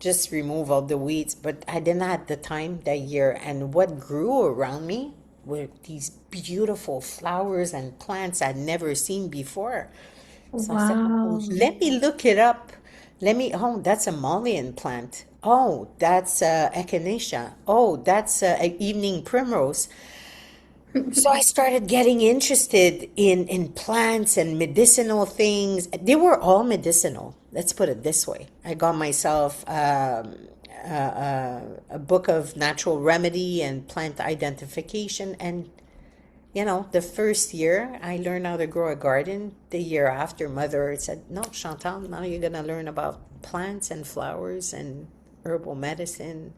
just remove all the weeds. But I didn't have the time that year. And what grew around me were these beautiful flowers and plants I'd never seen before. So I said, oh, Wow. let me look it up. Oh, that's a Malian plant. Oh, that's echinacea. Oh, that's evening primrose. So I started getting interested in plants and medicinal things. They were all medicinal. Let's put it this way. I got myself a book of natural remedy and plant identification, and the first year I learned how to grow a garden. The year after, mother said, "No, Chantal, now you're gonna learn about plants and flowers and herbal medicine."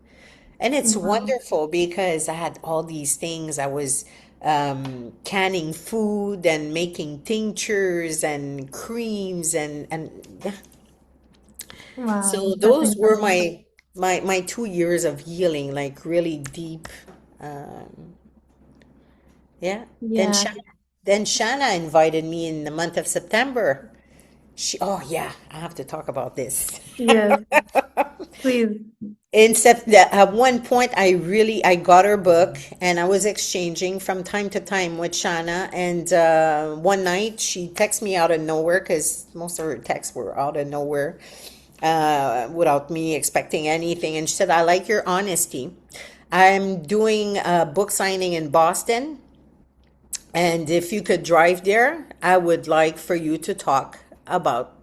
And it's Wow. wonderful because I had all these things. I was canning food and making tinctures and creams and yeah. Wow. So That's those were incredible. my 2 years of healing, like really deep. Um, yeah. Then Yeah. Shanna, then Shanna invited me in the month of September. Oh yeah, I have to talk about this. Yes. Please. At one point, I got her book, and I was exchanging from time to time with Shanna. And one night, she texted me out of nowhere because most of her texts were out of nowhere, without me expecting anything. And she said, "I like your honesty. I'm doing a book signing in Boston, and if you could drive there, I would like for you to talk about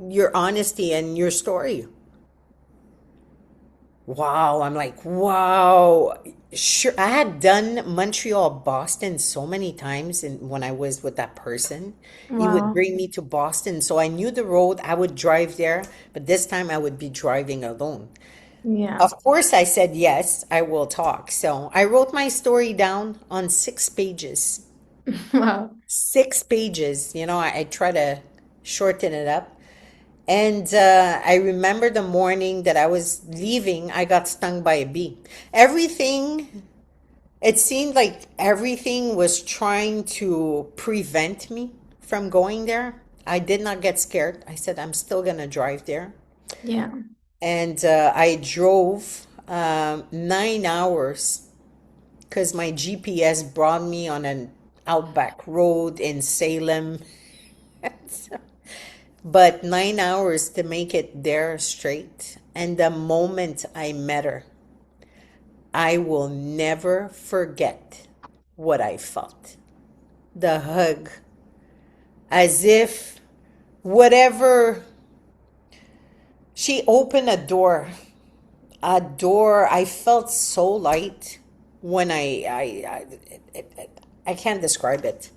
your honesty and your story." Wow, I'm like, wow. Sure, I had done Montreal, Boston so many times, and when I was with that person, he would Wow. bring me to Boston. So I knew the road, I would drive there, but this time I would be driving alone. Yeah. Of course, I said, yes, I will talk. So I wrote my story down on 6 pages. Wow. 6 pages. I try to shorten it up. And I remember the morning that I was leaving, I got stung by a bee. It seemed like everything was trying to prevent me from going there. I did not get scared. I said, I'm still going to drive there. Yeah. And I drove 9 hours because my GPS brought me on an outback road in Salem. But 9 hours to make it there straight. And the moment I met her, I will never forget what I felt. The hug, as if whatever, she opened a door. I felt so light when I can't describe it.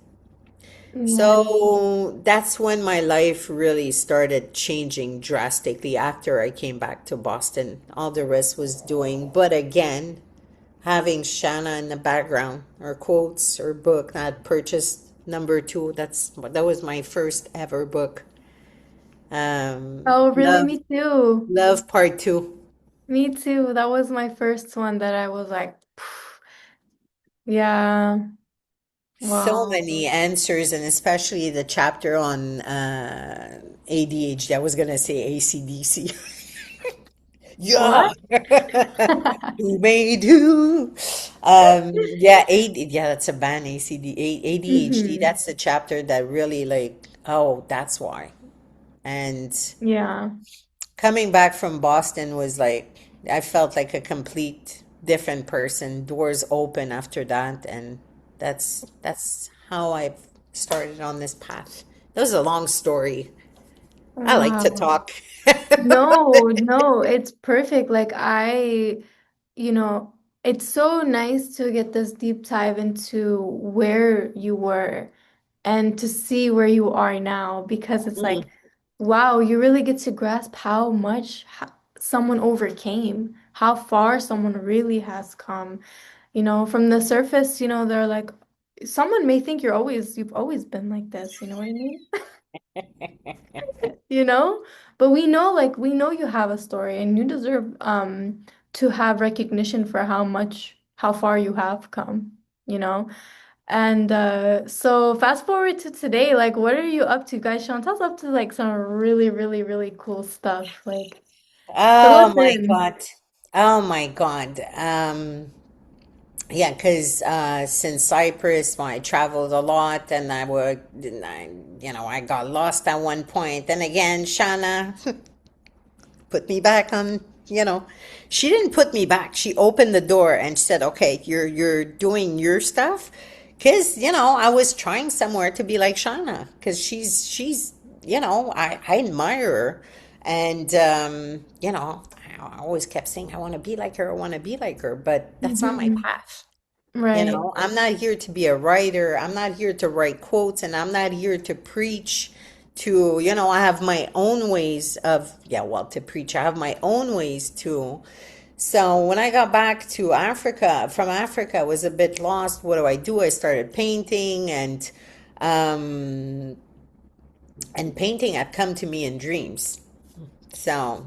Yeah. So that's when my life really started changing drastically after I came back to Boston. All the rest was doing. But again, having Shanna in the background, her quotes, her book, I had purchased #2. That was my first ever book. Oh, really? Love, Me too. Love Part 2. Me too. That was my first one that I was like, yeah. So Wow. many answers, and especially the chapter on ADHD. I was gonna say ACDC. Yeah. What? Who made who? Yeah, yeah, that's a band, ADHD. Hmm. That's the chapter that really like, oh, that's why. And Yeah. coming back from Boston was like, I felt like a complete different person. Doors open after that, and that's how I started on this path. That was a long story. I like to Wow. talk. No, no, it's perfect. You know, it's so nice to get this deep dive into where you were and to see where you are now because it's like, Mm. wow, you really get to grasp how much someone overcame, how far someone really has come. From the surface, they're like, someone may think you've always been like this, you know what I mean? you know? But we know you have a story and you deserve to have recognition for how far you have come, you know? And so fast forward to today, like what are you up to, guys? Chantal's up to like some really, really, really cool stuff. Like fill us Oh my in. God. Oh my God. Yeah, because since Cyprus, well, I traveled a lot, and I got lost at one point. And again, Shanna put me back on, she didn't put me back. She opened the door and said, "Okay, you're doing your stuff." Because, I was trying somewhere to be like Shanna, because she's, I admire her. And, I always kept saying, I want to be like her, I want to be like her, but that's not my Mhm. path. Right. I'm not here to be a writer. I'm not here to write quotes, and I'm not here to preach I have my own ways of, yeah, well, to preach. I have my own ways too. So when I got back to Africa, from Africa, I was a bit lost. What do I do? I started painting, um, and painting had come to me in dreams. So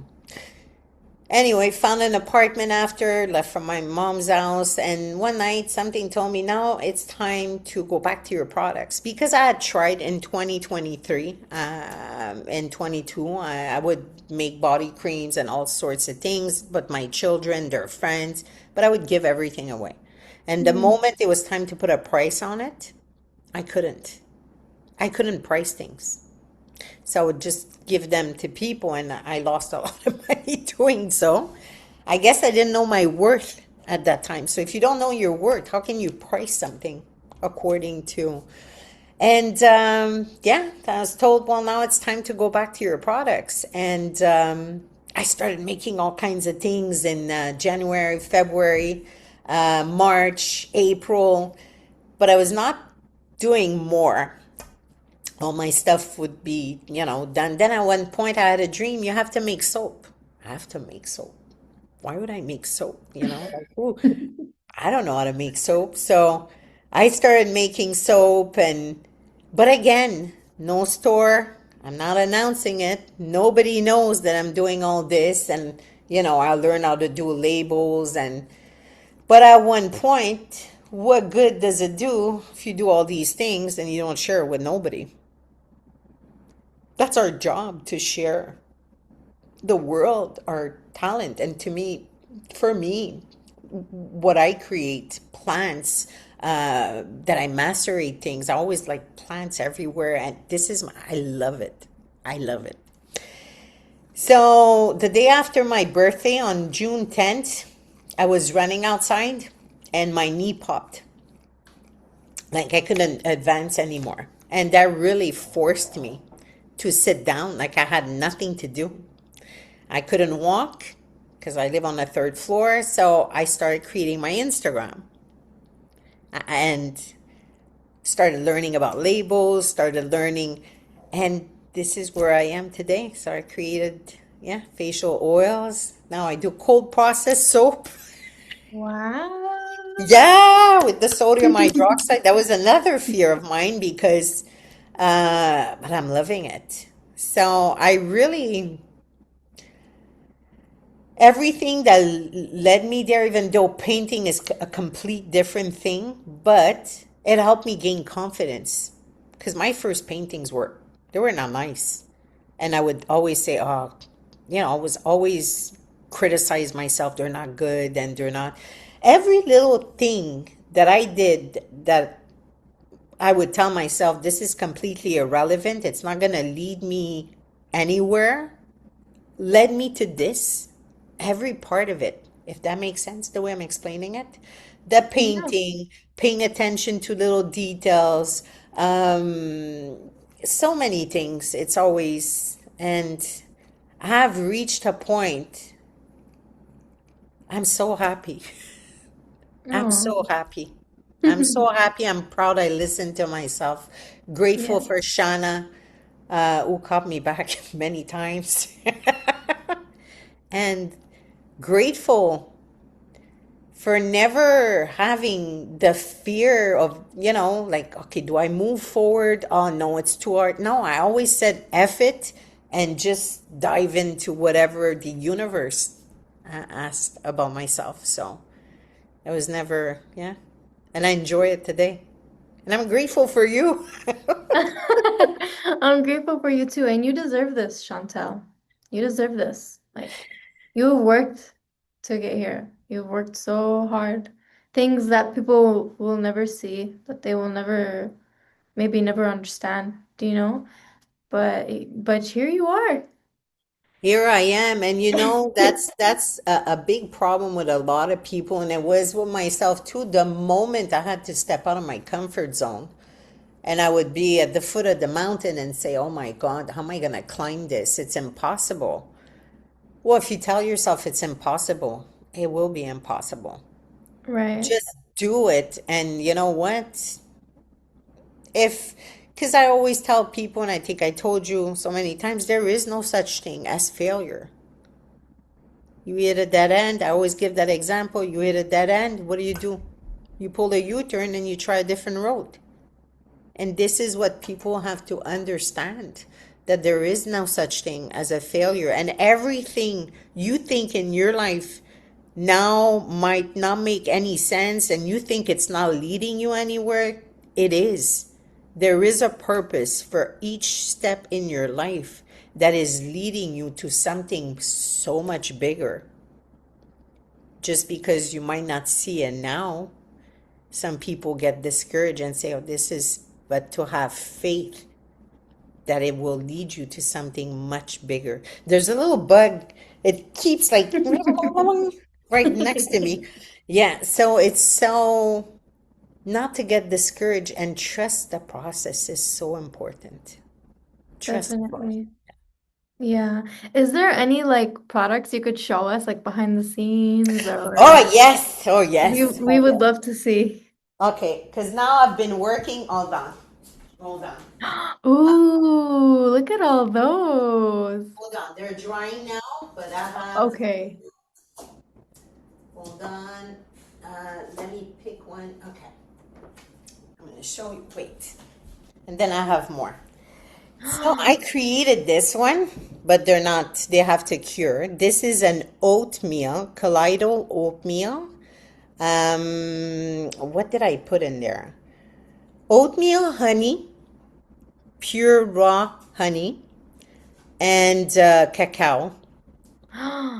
anyway, found an apartment after, left from my mom's house, and one night something told me, now it's time to go back to your products. Because I had tried in 2023, and 22, I would make body creams and all sorts of things, but my children, their friends, but I would give everything away. And the Mm. moment it was time to put a price on it, I couldn't. I couldn't price things. So I would just give them to people, and I lost a lot of money doing so. I guess I didn't know my worth at that time. So if you don't know your worth, how can you price something according to? And yeah, I was told, well, now it's time to go back to your products. And I started making all kinds of things in January, February, March, April, but I was not doing more. All my stuff would be, done. Then at one point, I had a dream. You have to make soap. I have to make soap. Why would I make soap? Like, ooh, I don't know how to make soap. So I started making soap, but again, no store. I'm not announcing it. Nobody knows that I'm doing all this, and I'll learn how to do labels, but at one point, what good does it do if you do all these things and you don't share it with nobody? That's our job, to share the world, our talent. And to me, for me, what I create, plants, that I macerate things. I always like plants everywhere. And I love it. I love it. So the day after my birthday on June 10th, I was running outside and my knee popped. Like I couldn't advance anymore. And that really forced me to sit down, like I had nothing to do. I couldn't walk because I live on the third floor. So I started creating my Instagram and started learning about labels, started learning, and this is where I am today. So I created, yeah, facial oils. Now I do cold process soap. Wow. Yeah, with the sodium hydroxide. That was another fear of mine because, but I'm loving it. So I really, everything that led me there, even though painting is a complete different thing, but it helped me gain confidence because my first paintings they were not nice. And I would always say, oh, I was always criticize myself. They're not good and they're not. Every little thing that I did that I would tell myself, this is completely irrelevant. It's not going to lead me anywhere, led me to this. Every part of it, if that makes sense, the way I'm explaining it. The Yeah. painting, paying attention to little details, um, so many things. It's always, and I have reached a point. I'm so happy. I'm Oh. so happy. I'm so happy. I'm proud I listened to myself. Grateful Yeah. for Shanna, who caught me back many times. And grateful for never having the fear of, like, okay, do I move forward? Oh, no, it's too hard. No, I always said F it and just dive into whatever the universe asked about myself. So it was never, yeah. And I enjoy it today. And I'm grateful for you. I'm grateful for you too, and you deserve this, Chantal. You deserve this. Like, you've worked to get here. You've worked so hard. Things that people will never see, that they will never, maybe never understand, do you know? But here you are. Here I am, and that's a big problem with a lot of people, and it was with myself too. The moment I had to step out of my comfort zone, and I would be at the foot of the mountain and say, "Oh my God, how am I going to climb this? It's impossible." Well, if you tell yourself it's impossible, it will be impossible. Right. Just do it. And you know what? If, because I always tell people, and I think I told you so many times, there is no such thing as failure. You hit a dead end. I always give that example. You hit a dead end. What do? You pull a U turn and you try a different road. And this is what people have to understand, that there is no such thing as a failure. And everything you think in your life now might not make any sense and you think it's not leading you anywhere. It is. There is a purpose for each step in your life that is leading you to something so much bigger. Just because you might not see it now, some people get discouraged and say, oh, this is, but to have faith that it will lead you to something much bigger. There's a little bug, it keeps like right next to me. Yeah, so it's so not to get discouraged and trust the process is so important. Trust the process. Definitely. Yeah. Is there any like products you could show us like behind the scenes or Oh, yes. Oh, we yes. we Oh, would yes. love to see. Okay, because now I've been working. Hold on. Hold on. Ooh, look at all those. Hold on. They're drying now, but I have. Okay. Hold on. Let me pick one. Okay. I'm going to show you. Wait. And then I have more. So I created this one, but they're not, they have to cure. This is an oatmeal, colloidal oatmeal. What did I put in there? Oatmeal, honey, pure raw honey, and cacao.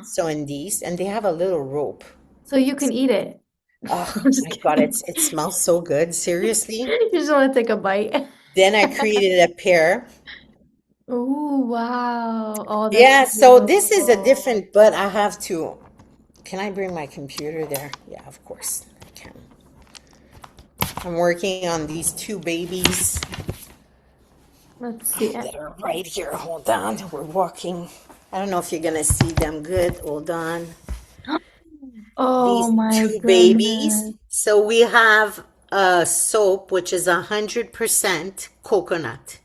So in these, and they have a little rope. So you can eat it. Oh I'm just my God, kidding. it smells so good. Seriously. You just want to take a bite. Then I created a pair. Oh, wow. Oh, that's Yeah, so this is a beautiful. different, but I have to. Can I bring my computer there? Yeah, of course I can. I'm working on these two babies Let's see. that are right here. Hold on, we're walking. I don't know if you're gonna see them good. Hold on. Oh These my two babies. goodness. So we have a soap which is 100% coconut.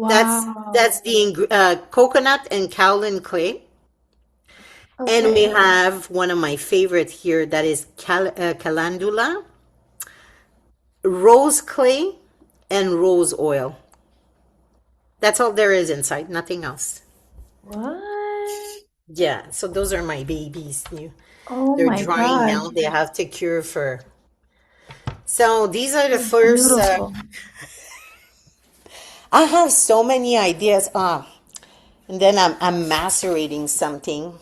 That's Wow. the coconut and kaolin clay. And we Okay. have one of my favorite here that is calendula, rose clay, and rose oil. That's all there is inside, nothing else. What? Yeah, so those are my babies. Oh They're my drying gosh. now. They have to cure for. So these are the That's first. beautiful. I have so many ideas. And then I'm macerating something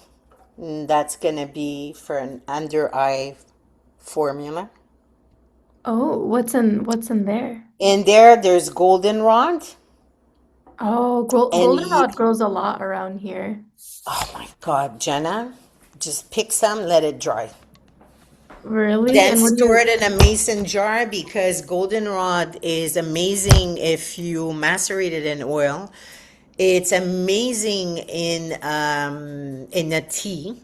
that's gonna be for an under eye formula. Oh, what's in there? And there's goldenrod, Oh, and you. goldenrod grows a lot around here. Oh my God, Jenna, just pick some, let it dry. Really? Then And what do store it you? in a mason jar because goldenrod is amazing if you macerate it in oil. It's amazing in a tea.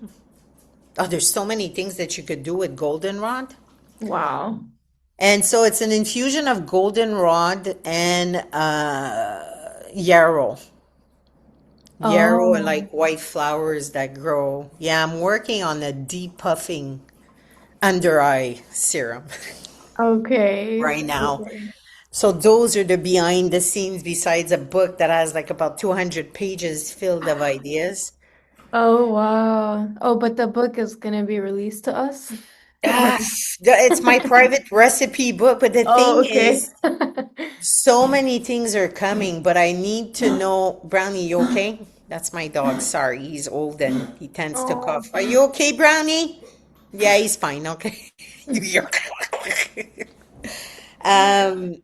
Oh, there's so many things that you could do with goldenrod. Wow. And so it's an infusion of goldenrod and yarrow. Yarrow and Oh, like white flowers that grow. Yeah, I'm working on a depuffing under eye serum okay. right now. Okay. So those are the behind the scenes besides a book that has like about 200 pages filled of ideas. Oh, wow. Oh, but the book is gonna be released to us? Or Ah, it's my private recipe book, but the oh, thing okay. is, so many things are coming, but I need to know, Brownie, you okay? That's my dog. Sorry, he's old and he tends to Oh. cough. Are you okay, Brownie? Yeah, he's fine. Okay. um,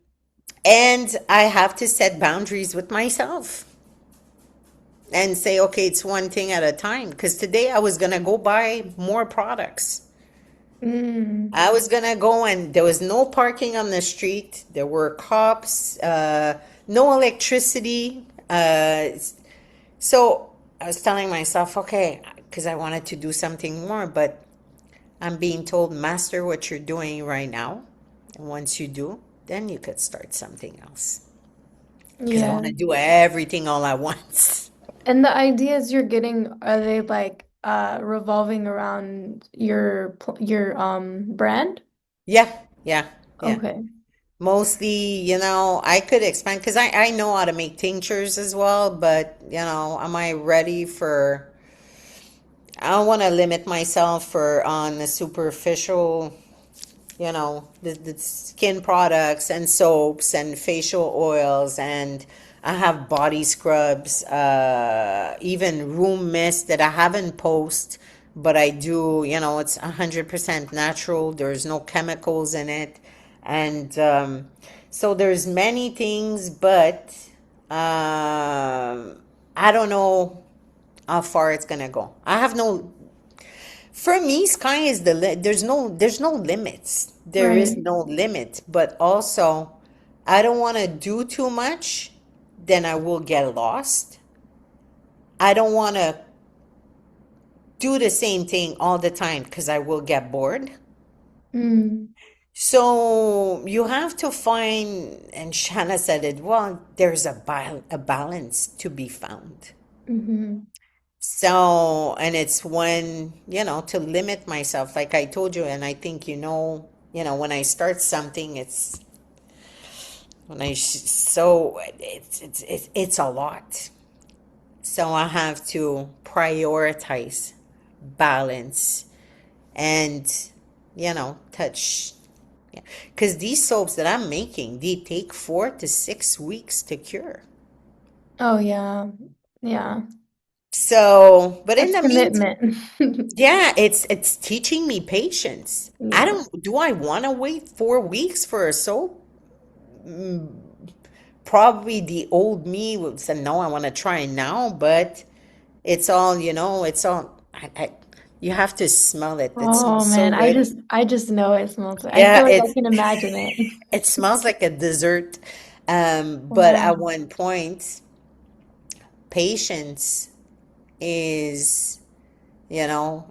and I have to set boundaries with myself and say, okay, it's one thing at a time. Because today I was gonna go buy more products. Mm. I was gonna go and there was no parking on the street. There were cops, no electricity. So I was telling myself, okay, because I wanted to do something more, but I'm being told, master what you're doing right now. And once you do, then you could start something else. Because I want Yeah. to do everything all at once. And the ideas you're getting, are they like revolving around your brand? Yeah, yeah, yeah. Okay. Mostly, I could expand because I know how to make tinctures as well, but, am I ready for, I don't want to limit myself for on the superficial, the skin products and soaps and facial oils, and I have body scrubs, even room mist that I haven't post, but I do, it's 100% natural. There's no chemicals in it. And so there's many things, but I don't know how far it's gonna go. I have no, for me, sky is there's no limits. There is Right. no limit, but also I don't want to do too much, then I will get lost. I don't want to do the same thing all the time because I will get bored. Mm. So you have to find, and Shanna said it well, there's a balance to be found. Hmm. So, and it's when, to limit myself, like I told you, and I think when I start something, so it's a lot. So I have to prioritize balance and, touch. Because these soaps that I'm making, they take 4 to 6 weeks to cure. Oh yeah. Yeah. So, but in That's the meantime, commitment. yeah, it's teaching me patience. I Yeah. don't, do I want to wait 4 weeks for a soap? Probably the old me would say, no, I want to try now, but it's all, you have to smell it. It Oh smells so man, I good. just I just know it smells. I Yeah, feel like I can imagine it. it smells like a dessert. But Wow. at one point, patience is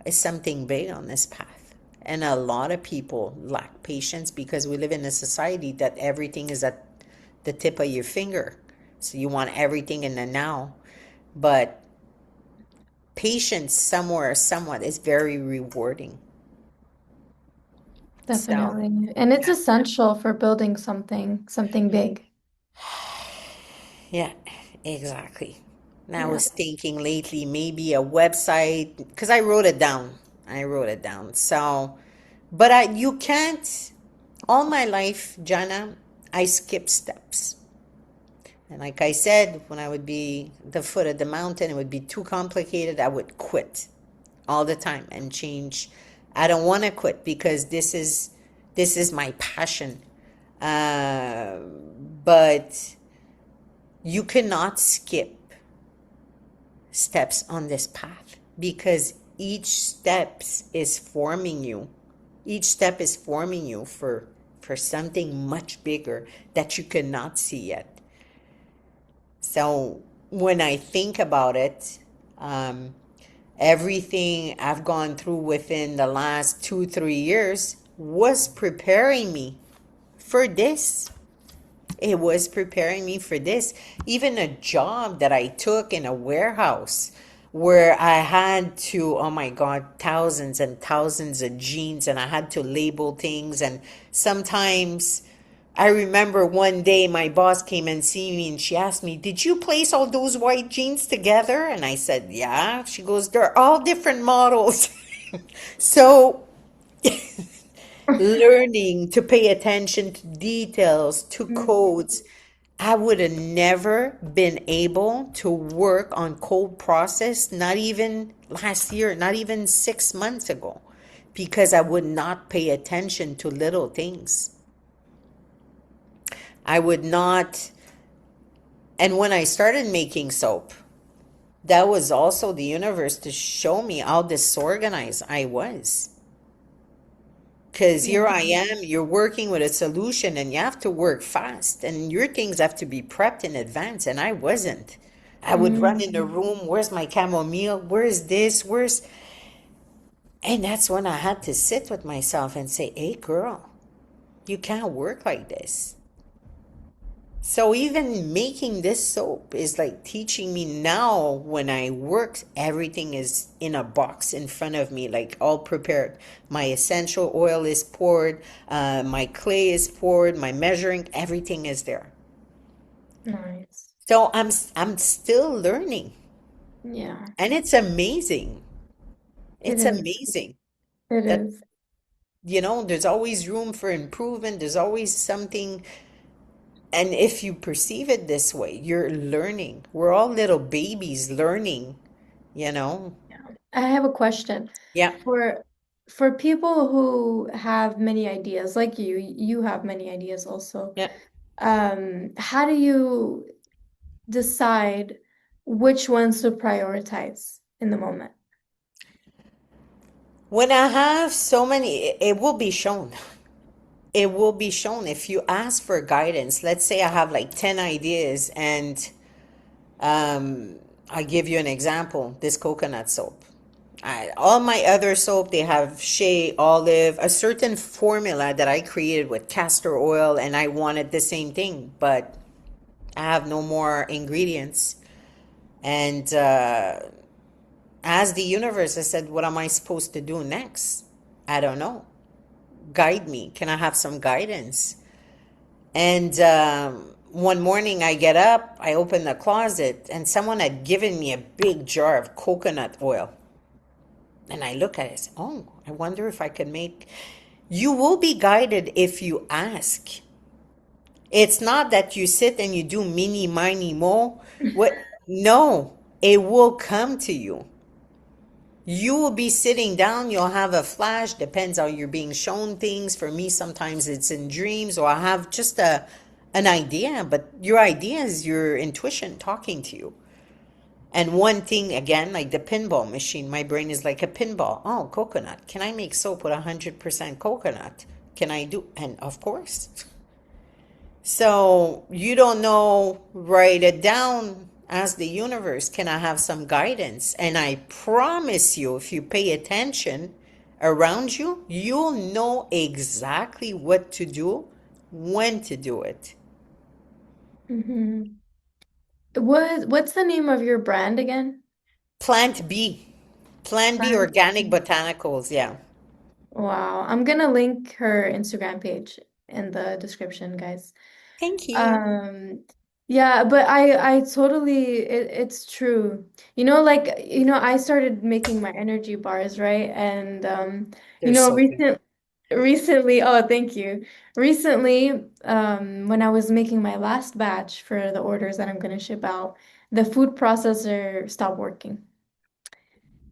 is something big on this path. And a lot of people lack patience because we live in a society that everything is at the tip of your finger. So you want everything in the now. But patience somewhere, somewhat is very rewarding. So, Definitely. And it's yeah. essential for building something big. Yeah, exactly. And I Yeah. was thinking lately maybe a website because I wrote it down. I wrote it down. So, but you can't. All my life, Jana, I skip steps. And like I said, when I would be the foot of the mountain, it would be too complicated. I would quit all the time and change. I don't want to quit because this is my passion. Uh, but you cannot skip steps on this path because each step is forming you for something much bigger that you cannot see yet. So when I think about it, um, everything I've gone through within the last 2 3 years was preparing me for this. It was preparing me for this. Even a job that I took in a warehouse where I had to, oh my God, thousands and thousands of jeans, and I had to label things. And sometimes I remember one day my boss came and see me and she asked me, did you place all those white jeans together? And I said, yeah. She goes, they're all different models. So learning to pay attention to details, to codes. I would have never been able to work on code process, not even last year, not even 6 months ago, because I would not pay attention to little things. I would not. And when I started making soap, that was also the universe to show me how disorganized I was. Because here I Yeah. am, you're working with a solution and you have to work fast and your things have to be prepped in advance. And I wasn't. I would run in the Mm. room, where's my chamomile? Where's this? Where's. And that's when I had to sit with myself and say, hey, girl, you can't work like this. So even making this soap is like teaching me now when I work, everything is in a box in front of me, like all prepared. My essential oil is poured, my clay is poured, my measuring, everything is there. Nice. So I'm still learning, Yeah, and it's amazing. it It's is. amazing It that is. there's always room for improvement. There's always something. And if you perceive it this way, you're learning. We're all little babies learning, you know? Yeah. I have a question Yeah. for people who have many ideas, like you have many ideas also. Yeah. How do you decide which ones to prioritize in the moment? When I have so many, it will be shown. It will be shown if you ask for guidance. Let's say I have like 10 ideas and um, I give you an example, this coconut soap. All my other soap, they have shea, olive, a certain formula that I created with castor oil, and I wanted the same thing, but I have no more ingredients. And as the universe, I said, what am I supposed to do next? I don't know. Guide me. Can I have some guidance? And one morning I get up, I open the closet, and someone had given me a big jar of coconut oil. And I look at it and say, oh, I wonder if I can make. You will be guided if you ask. It's not that you sit and you do mini, miny, mo. What? No, it will come to you. You will be sitting down, you'll have a flash, depends how you're being shown things. For me, sometimes it's in dreams, or I have just an idea, but your idea is your intuition talking to you. And one thing again, like the pinball machine, my brain is like a pinball. Oh, coconut. Can I make soap with 100% coconut? Can I do? And of course. So you don't know, write it down, ask the universe, can I have some guidance? And I promise you, if you pay attention around you, you'll know exactly what to do, when to do it. Hmm. What's the name of your brand again? Plant B, Plant B Plant. Organic Botanicals. Yeah. Wow. I'm gonna link her Instagram page in the description, guys. Thank you. Um, yeah, but I totally it's true. I started making my energy bars, right? And They're so good. recently, oh, thank you. Recently, when I was making my last batch for the orders that I'm gonna ship out, the food processor stopped working.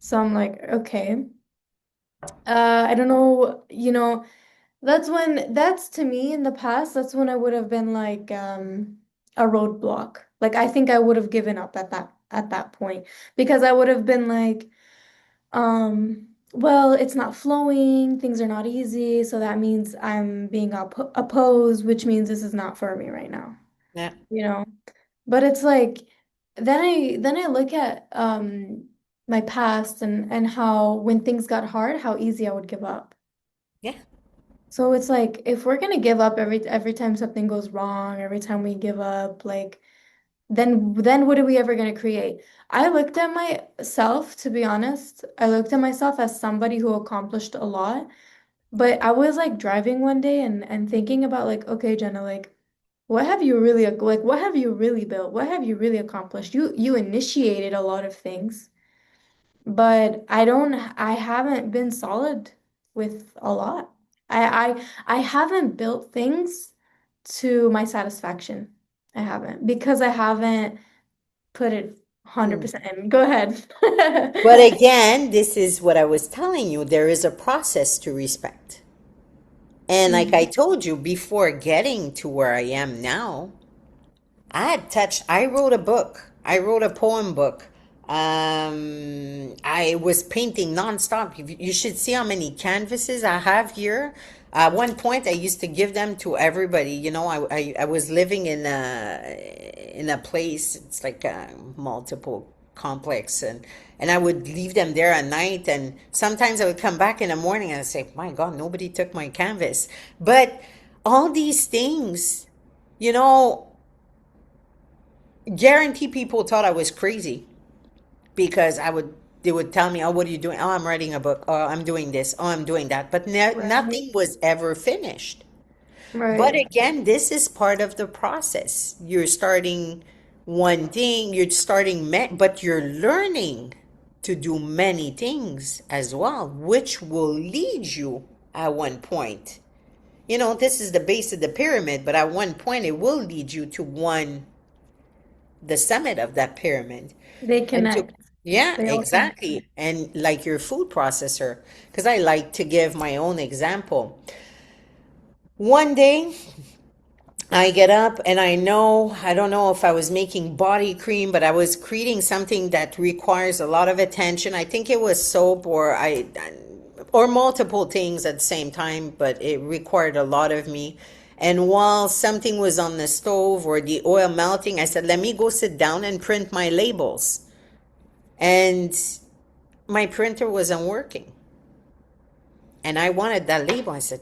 So I'm like, okay. I don't know, that's to me in the past, that's when I would have been like a roadblock. Like I think I would have given up at that point because I would have been like, well, it's not flowing, things are not easy, so that means I'm being opposed, which means this is not for me right now, Yeah. you know? But it's like then I look at my past and how when things got hard, how easy I would give up. Yeah. So it's like if we're gonna give up every time something goes wrong, every time we give up, like then what are we ever gonna create? I looked at myself, to be honest, I looked at myself as somebody who accomplished a lot, but I was like driving one day and thinking about like, okay, Jenna, like what have you really built? What have you really accomplished? You initiated a lot of things, but I haven't been solid with a lot. I haven't built things to my satisfaction. I haven't because I haven't put it Mm. 100% in. Go ahead. But again, this is what I was telling you. There is a process to respect. And like I Mhm. told you, before getting to where I am now, I wrote a book. I wrote a poem book. I was painting nonstop. You should see how many canvases I have here. At one point, I used to give them to everybody. I was living in a place. It's like multiple. complex, and I would leave them there at night, and sometimes I would come back in the morning and I'd say, my God, nobody took my canvas. But all these things, you know, guarantee people thought I was crazy because they would tell me, oh, what are you doing? Oh, I'm writing a book. Oh, I'm doing this. Oh, I'm doing that. But Right. nothing was ever finished. But Right. again, this is part of the process. You're starting one thing, you're starting, but you're learning to do many things as well, which will lead you at one point. You know, this is the base of the pyramid, but at one point it will lead you to the summit of that pyramid. They And to, connect. yeah, They all connect. exactly. And like your food processor, because I like to give my own example. One day, I get up and I don't know if I was making body cream, but I was creating something that requires a lot of attention. I think it was soap or multiple things at the same time, but it required a lot of me. And while something was on the stove or the oil melting, I said, let me go sit down and print my labels. And my printer wasn't working. And I wanted that label. I said,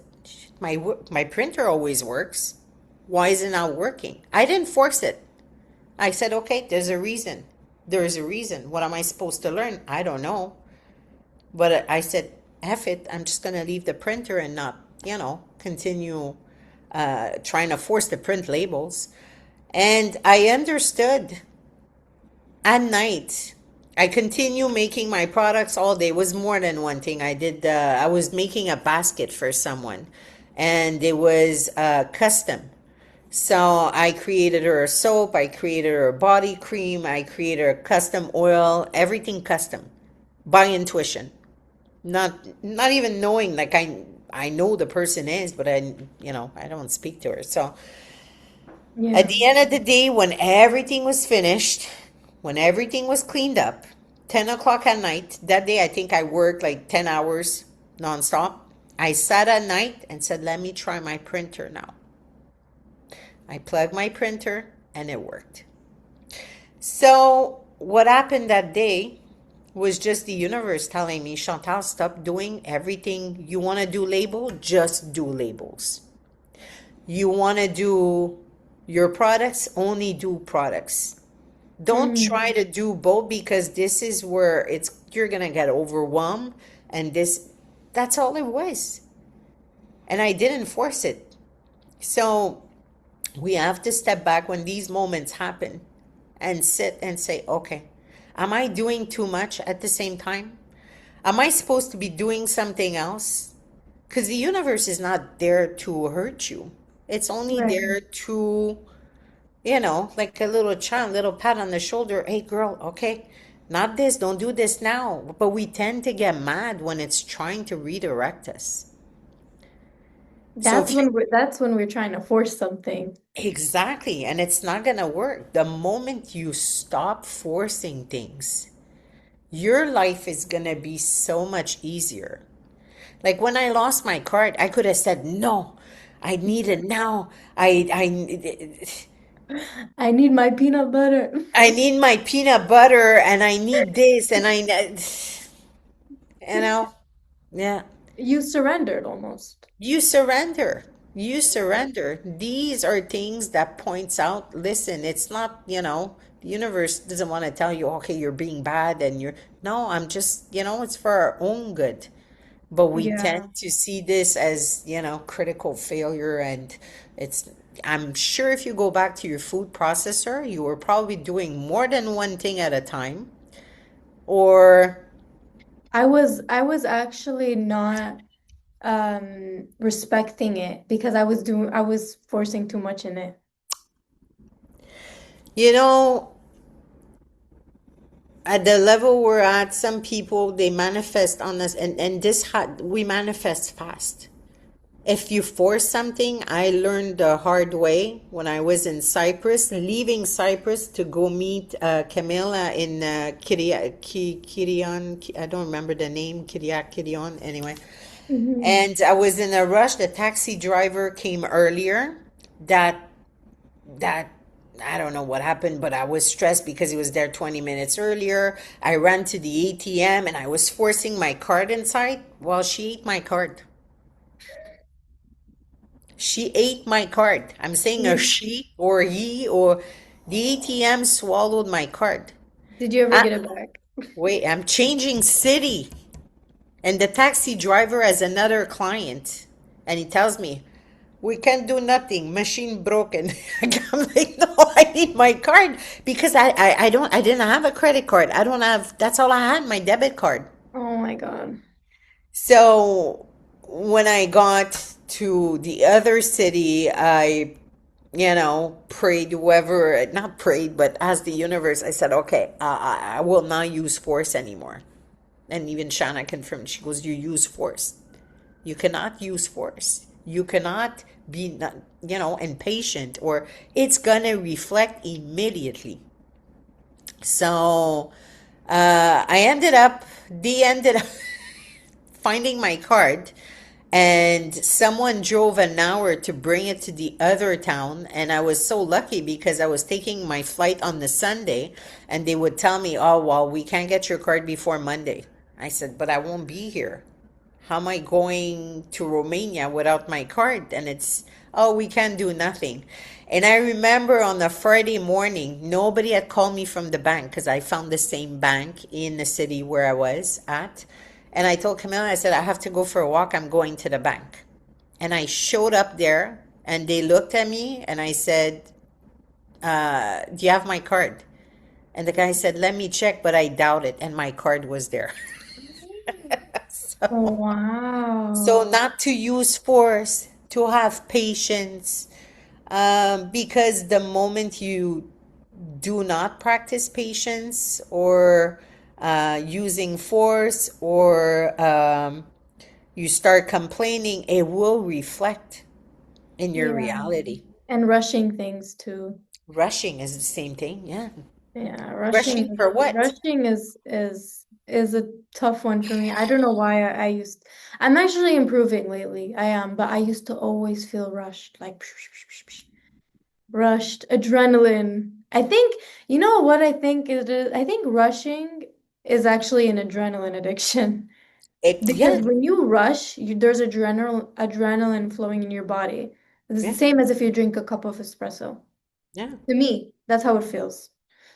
my printer always works. Why is it not working? I didn't force it. I said, okay, there's a reason. There's a reason. What am I supposed to learn? I don't know. But I said, F it. I'm just going to leave the printer and not, continue trying to force the print labels. And I understood at night. I continue making my products all day. It was more than one thing. I was making a basket for someone, and it was custom. So I created her a soap, I created her a body cream, I created her a custom oil, everything custom by intuition. Not even knowing, like I know the person is, but I don't speak to her. So at Yeah. the end of the day, when everything was finished, when everything was cleaned up, 10 o'clock at night, that day I think I worked like 10 hours nonstop. I sat at night and said, let me try my printer now. I plugged my printer and it worked. So, what happened that day was just the universe telling me, Chantal, stop doing everything. You want to do label? Just do labels. You want to do your products? Only do products. Don't Mm. try to do both because this is where you're going to get overwhelmed and that's all it was. And I didn't force it. So, we have to step back when these moments happen and sit and say, okay, am I doing too much at the same time? Am I supposed to be doing something else? Because the universe is not there to hurt you. It's only Right. there to, like a little child, little pat on the shoulder. Hey, girl, okay, not this, don't do this now. But we tend to get mad when it's trying to redirect us. So if you That's when we're trying to force something. exactly, and it's not gonna work. The moment you stop forcing things, your life is gonna be so much easier. Like when I lost my card, I could have said, "No, I need it now. I need my peanut butter. I need my peanut butter, and I need this, and you know, yeah." You surrendered almost. You surrender. You surrender. These are things that points out, listen, it's not, the universe doesn't want to tell you, okay, you're being bad and no, I'm just, it's for our own good. But we tend Yeah. to see this as, critical failure. And I'm sure if you go back to your food processor, you were probably doing more than one thing at a time. Or, I was actually not respecting it because I was forcing too much in it. you know, at the level we're at, some people they manifest on us, and we manifest fast. If you force something, I learned the hard way when I was in Cyprus, leaving Cyprus to go meet Camilla in Kirion. I don't remember the name, Kirion, anyway. Hmm. And I was in a rush. The taxi driver came earlier. That that I don't know what happened, but I was stressed because he was there 20 minutes earlier. I ran to the ATM and I was forcing my card inside while she ate my card. She ate my card. I'm saying a You- she or he or the ATM swallowed my card. Did you ever I, get it back? wait, I'm changing city. And the taxi driver has another client. And he tells me, we can't do nothing. Machine broken. I'm like, no, I need my card because I didn't have a credit card. I don't have, that's all I had, my debit card. Oh my God. So when I got to the other city, I, prayed whoever, not prayed, but asked the universe, I said, okay, I will not use force anymore. And even Shanna confirmed, she goes, you use force. You cannot use force. You cannot be, impatient or it's going to reflect immediately. So they ended up finding my card and someone drove an hour to bring it to the other town. And I was so lucky because I was taking my flight on the Sunday and they would tell me, oh, well, we can't get your card before Monday. I said, but I won't be here. How am I going to Romania without my card? And it's, oh, we can do nothing. And I remember on a Friday morning, nobody had called me from the bank because I found the same bank in the city where I was at. And I told Camilla, I said, I have to go for a walk. I'm going to the bank. And I showed up there and they looked at me and I said, do you have my card? And the guy said, let me check, but I doubt it. And my card was there. Oh, So so wow. not to use force, to have patience, because the moment you do not practice patience or using force or you start complaining, it will reflect in your Yeah. reality. And rushing things too. Rushing is the same thing, yeah. Yeah, Rushing for what? rushing is a tough one for me. I don't know why I'm actually improving lately. I am, but I used to always feel rushed, like rushed, adrenaline. I think, you know what I think it is? I think rushing is actually an adrenaline addiction. Yeah, Because when you rush, there's adrenaline flowing in your body. It's the yeah, same as if you drink a cup of espresso. yeah. To me, that's how it feels.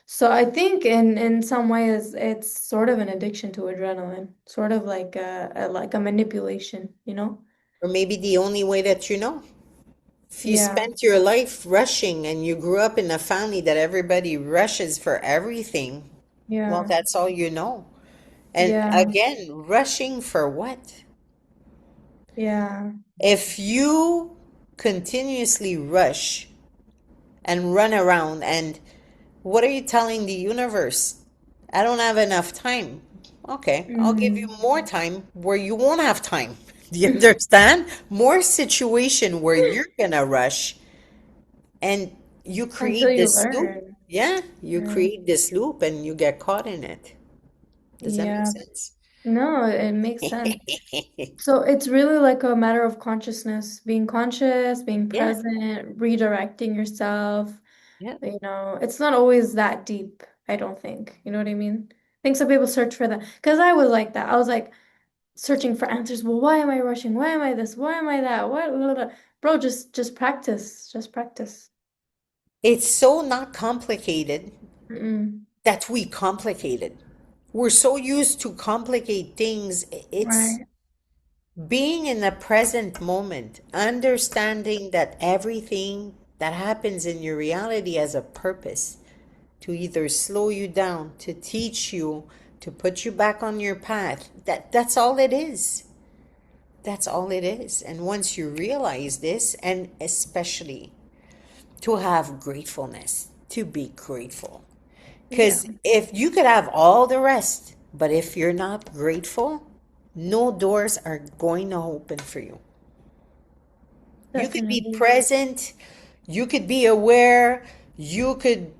So I think in some ways it's sort of an addiction to adrenaline, sort of like a manipulation, you know? Or maybe the only way that you know. If you Yeah, spent your life rushing and you grew up in a family that everybody rushes for everything, well, yeah, that's all you know. And yeah, again, rushing for what? yeah. If you continuously rush and run around, and what are you telling the universe? I don't have enough time. Okay, I'll give you Mm. more time where you won't have time. Do you understand? More situation where you're gonna rush and you Until create you this loop. learn. Yeah, you Yeah, create this loop and you get caught in it. Does that make yeah. sense? No, it makes sense. So it's really like a matter of consciousness, being conscious, being Yeah, present, redirecting yourself. yeah. You know, it's not always that deep, I don't think. You know what I mean? I think some people search for that. Because I was like that. I was like searching for answers. Well, why am I rushing? Why am I this? Why am I that? What? Blah, blah, blah. Bro, just practice. Just practice. It's so not complicated Mm-mm. that we complicate it. We're so used to complicate things. It's Right. being in the present moment, understanding that everything that happens in your reality has a purpose to either slow you down, to teach you, to put you back on your path. That's all it is. That's all it is. And once you realize this, and especially to have gratefulness, to be grateful. Yeah, Because if you could have all the rest, but if you're not grateful, no doors are going to open for you. You could be definitely. present, you could be aware, you could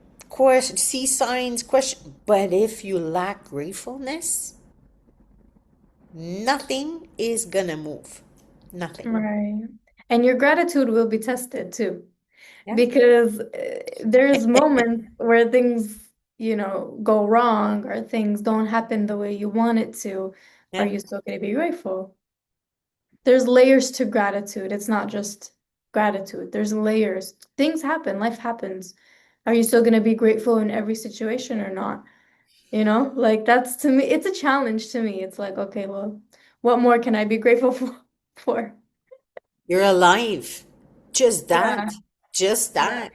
see signs, question, but if you lack gratefulness, nothing is gonna move. Nothing. Right. And your gratitude will be tested too. Yeah. because there's moments where things, go wrong or things don't happen the way you want it to. Are Yeah. you still going to be grateful? There's layers to gratitude. It's not just gratitude. There's layers. Things happen, life happens. Are you still going to be grateful in every situation or not? Like that's to me, it's a challenge to me. It's like, okay, well, what more can I be grateful for? You're alive. Just that. Yeah, Just yeah. that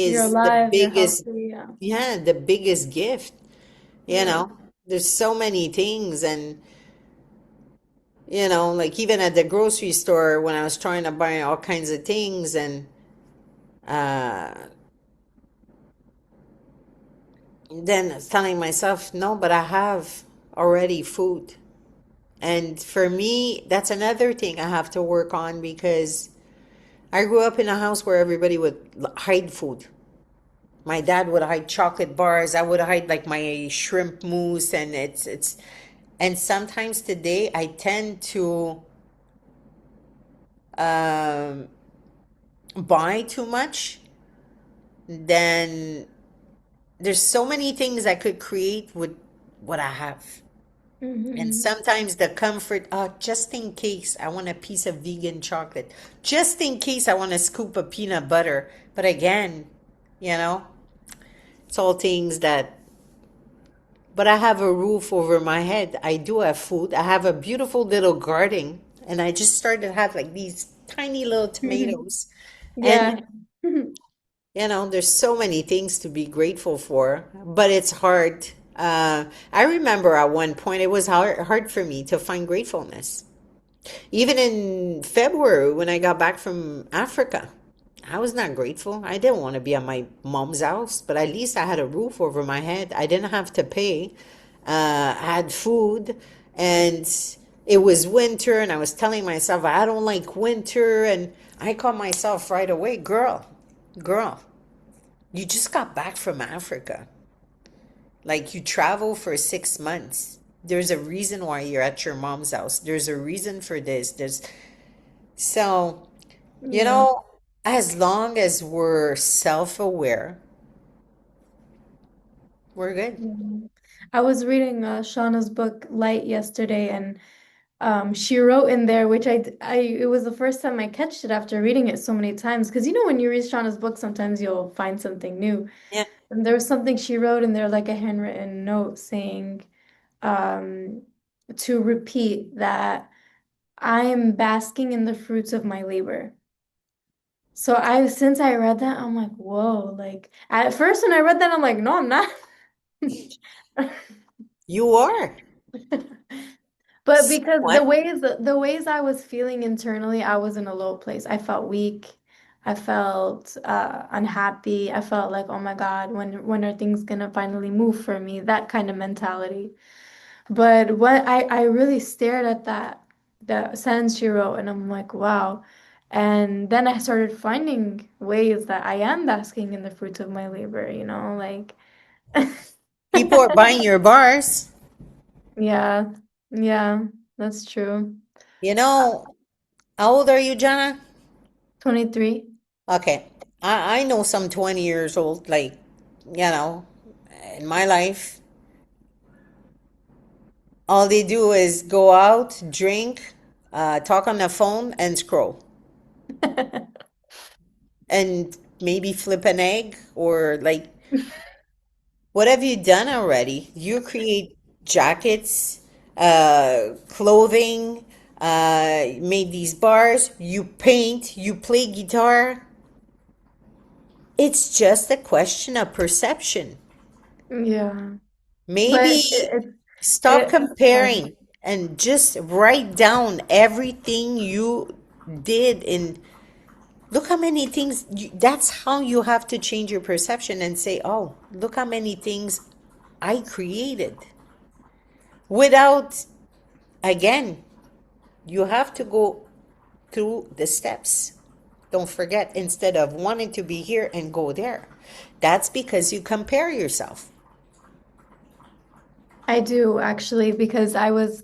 You're is the alive, you're biggest, healthy, yeah. yeah, the biggest gift. You Yeah. know, there's so many things. And, like even at the grocery store when I was trying to buy all kinds of things and uh, then telling myself, no, but I have already food. And for me, that's another thing I have to work on because I grew up in a house where everybody would hide food. My dad would hide chocolate bars. I would hide like my shrimp mousse, and and sometimes today I tend to um, buy too much. Then there's so many things I could create with what I have. And Hmm. sometimes the comfort, just in case I want a piece of vegan chocolate, just in case I want to scoop of peanut butter. But again, you know, it's all things that, but I have a roof over my head. I do have food. I have a beautiful little garden. And I just started to have like these tiny little tomatoes. And, Yeah. there's so many things to be grateful for, but it's hard. I remember at one point it was hard for me to find gratefulness. Even in February, when I got back from Africa, I was not grateful. I didn't want to be at my mom's house, but at least I had a roof over my head. I didn't have to pay. I had food, and it was winter, and I was telling myself, I don't like winter. And I called myself right away, girl, you just got back from Africa. Like you travel for 6 months. There's a reason why you're at your mom's house. There's a reason for this. So, you Yeah. know, as long as we're self-aware, we're good. Yeah. I was reading Shauna's book Light yesterday, and she wrote in there, which it was the first time I catched it after reading it so many times. Because when you read Shauna's book, sometimes you'll find something new. Yeah. And there was something she wrote in there, like a handwritten note saying, um, to repeat that I am basking in the fruits of my labor. So since I read that, I'm like, whoa, like at first when I read that, I'm like, no, I'm not. You are. But because the Somewhat. ways the ways I was feeling internally, I was in a low place. I felt weak. I felt unhappy. I felt like, oh my God, when are things gonna finally move for me? That kind of mentality. But what I really stared at that sentence she wrote, and I'm like, wow. And then I started finding ways that I am basking in the fruits of my labor, like People are buying your bars. yeah, yeah, that's true. You know, how old are you, Jana? 23. Okay. I know some 20 years old, like, you know, in my life, all they do is go out, drink, talk on the phone, and scroll. And maybe flip an egg or like, what have you done already? You create jackets, clothing, made these bars, you paint, you play guitar. It's just a question of perception. Yeah. But Maybe stop it comparing and just write down everything you did and look how many things that's how you have to change your perception and say, oh, look how many things I created without, again, you have to go through the steps. Don't forget, instead of wanting to be here and go there, that's because you compare yourself. I do actually because I was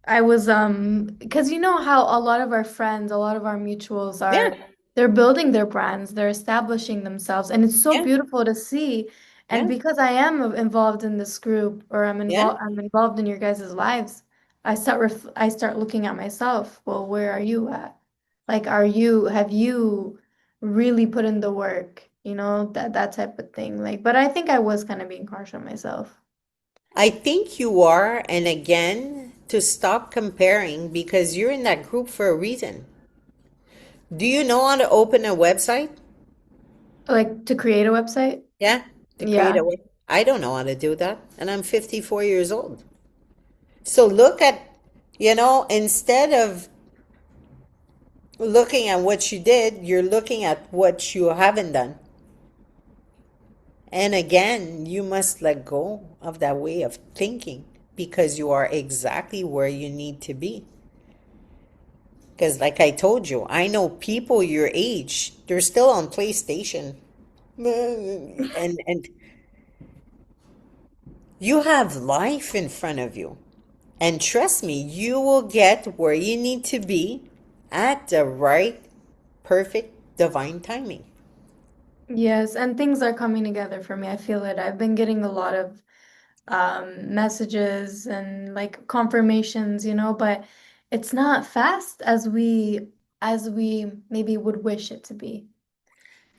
because you know how a lot of our friends, a lot of our mutuals Yeah. are. they're building their brands, they're establishing themselves, and it's so Yeah, beautiful to see. And yeah, because I am involved in this group, or yeah. I'm involved in your guys' lives, I start looking at myself. Well, where are you at? Like, have you really put in the work? That type of thing. Like, but I think I was kind of being harsh on myself. I think you are, and again, to stop comparing because you're in that group for a reason. Do you know how to open a website? Like to create a website? Yeah, to create Yeah. a web. I don't know how to do that, and I'm 54 years old. So look at, instead of looking at what you did, you're looking at what you haven't done. And again, you must let go of that way of thinking because you are exactly where you need to be. Because, like I told you, I know people your age, they're still on PlayStation. And you have life in front of you. And trust me, you will get where you need to be at the right, perfect, divine timing. Yes, and things are coming together for me. I feel it. I've been getting a lot of messages and like confirmations, but it's not fast as we maybe would wish it to be.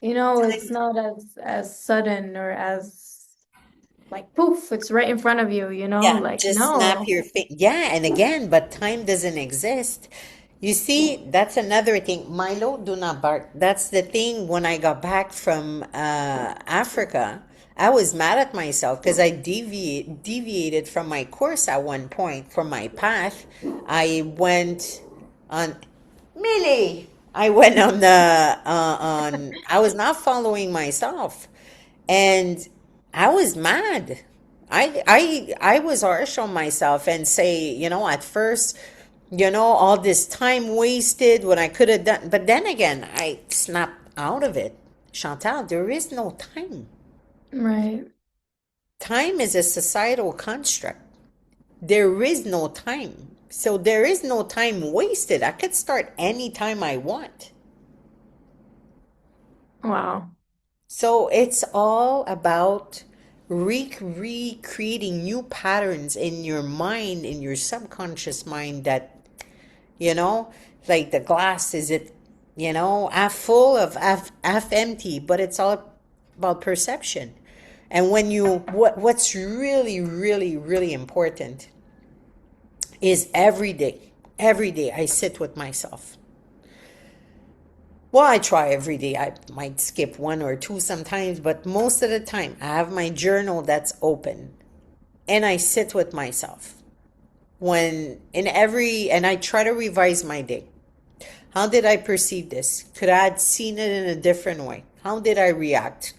It's not as sudden or as like poof, it's right in front of you, Yeah, like just snap no. your finger. Yeah, and again, but time doesn't exist. You see, that's another thing. Milo, do not bark. That's the thing. When I got back from Africa, I was mad at myself because I deviated from my course at one point, from my path. I went on Millie. I went on I was not following myself. And I was mad. I was harsh on myself and say, at first, all this time wasted when I could have done. But then again, I snapped out of it. Chantal, there is no time. Right. Time is a societal construct. There is no time. So there is no time wasted. I could start anytime I want. Wow. So it's all about recreating new patterns in your mind, in your subconscious mind that, you know, like the glass is it, half full of half empty, but it's all about perception. And what's really, really, really important is every day I sit with myself. Well, I try every day. I might skip one or two sometimes, but most of the time I have my journal that's open and I sit with myself. And I try to revise my day. How did I perceive this? Could I have seen it in a different way? How did I react?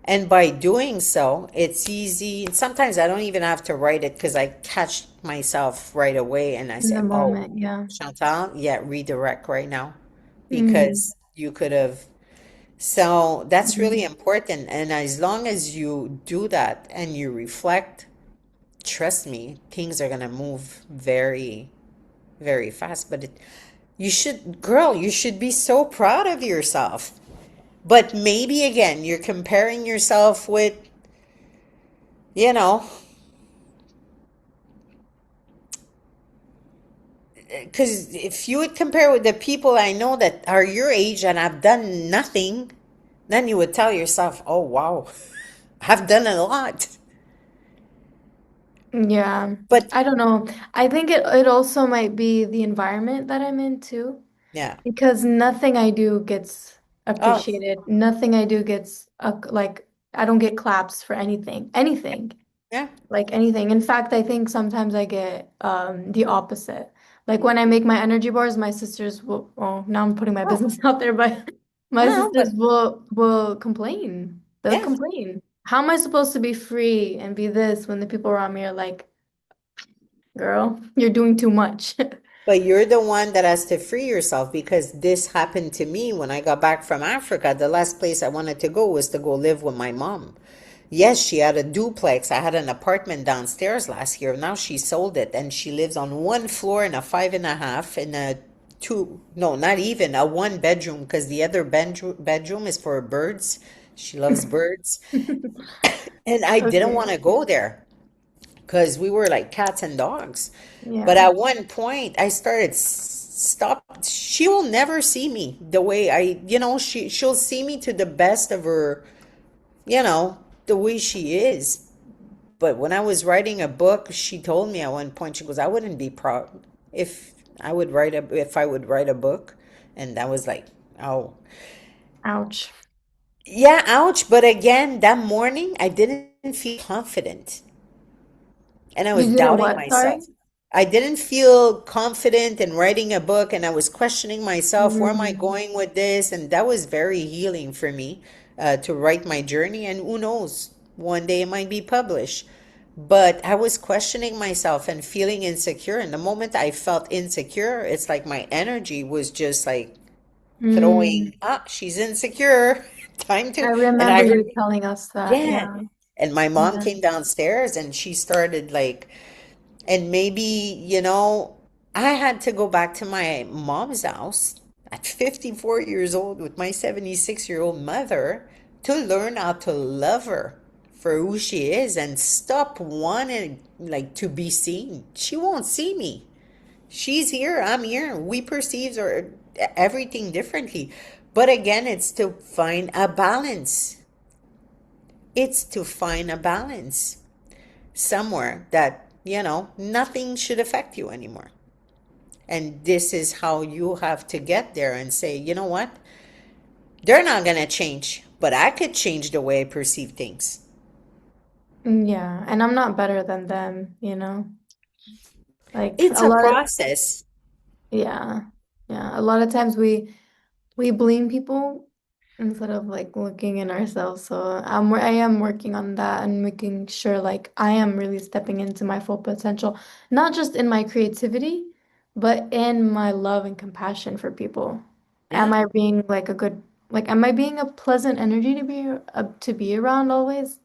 And by doing so, it's easy. And sometimes I don't even have to write it because I catch myself right away and I In the say, oh, moment, yeah. Chantal, yeah, redirect right now Mm-hmm. because you could have. So that's really Mm-hmm. important. And as long as you do that and you reflect, trust me, things are going to move very, very fast. Girl, you should be so proud of yourself. But maybe again, you're comparing yourself with, you know, because if you would compare with the people I know that are your age and have done nothing, then you would tell yourself, oh, wow, I've done a lot. Yeah. But I don't know. I think it also might be the environment that I'm in too. yeah. Because nothing I do gets Oh, appreciated. Nothing I do gets like I don't get claps for anything. Anything. yeah. Like anything. In fact, I think sometimes I get the opposite. Like when I make my energy bars, my sisters will, oh, now I'm putting my Oh, business out there, but my no, sisters but will complain. They'll yeah. complain. How am I supposed to be free and be this when the people around me are like, girl, you're doing too much. But you're the one that has to free yourself because this happened to me when I got back from Africa. The last place I wanted to go was to go live with my mom. Yes, she had a duplex. I had an apartment downstairs last year. Now she sold it and she lives on one floor in a five and a half in a two, no, not even a one bedroom, because the other bedroom is for birds. She loves birds. And I didn't Okay. want to go there because we were like cats and dogs. But Yeah. at one point, I started stop. She will never see me the way she'll see me to the best of her, the way she is. But when I was writing a book, she told me at one point, she goes, I wouldn't be proud if if I would write a book. And that was like, oh, Ouch. yeah, ouch. But again, that morning, I didn't feel confident. And I You was didn't doubting what, sorry? myself. I didn't feel confident in writing a book, and I was questioning myself, where am I Mm. going with this? And that was very healing for me, to write my journey. And who knows, one day it might be published. But I was questioning myself and feeling insecure. And the moment I felt insecure, it's like my energy was just like Mm. throwing, she's insecure. Time I to, and remember I heard, you telling us that. yeah. Yeah. And my mom Yeah. came downstairs and she started like, and maybe, I had to go back to my mom's house at 54 years old with my 76-year-old mother to learn how to love her for who she is and stop wanting like to be seen. She won't see me. She's here, I'm here. We perceive everything differently. But again, it's to find a balance. It's to find a balance somewhere that, nothing should affect you anymore. And this is how you have to get there and say, you know what? They're not going to change, but I could change the way I perceive things. Yeah. And I'm not better than them, you know? Like It's a a lot of, process. yeah. Yeah. A lot of times we blame people instead of like looking in ourselves. So I am working on that and making sure like I am really stepping into my full potential, not just in my creativity, but in my love and compassion for people. Am Yeah. I being like a good like am I being a pleasant energy to be around always?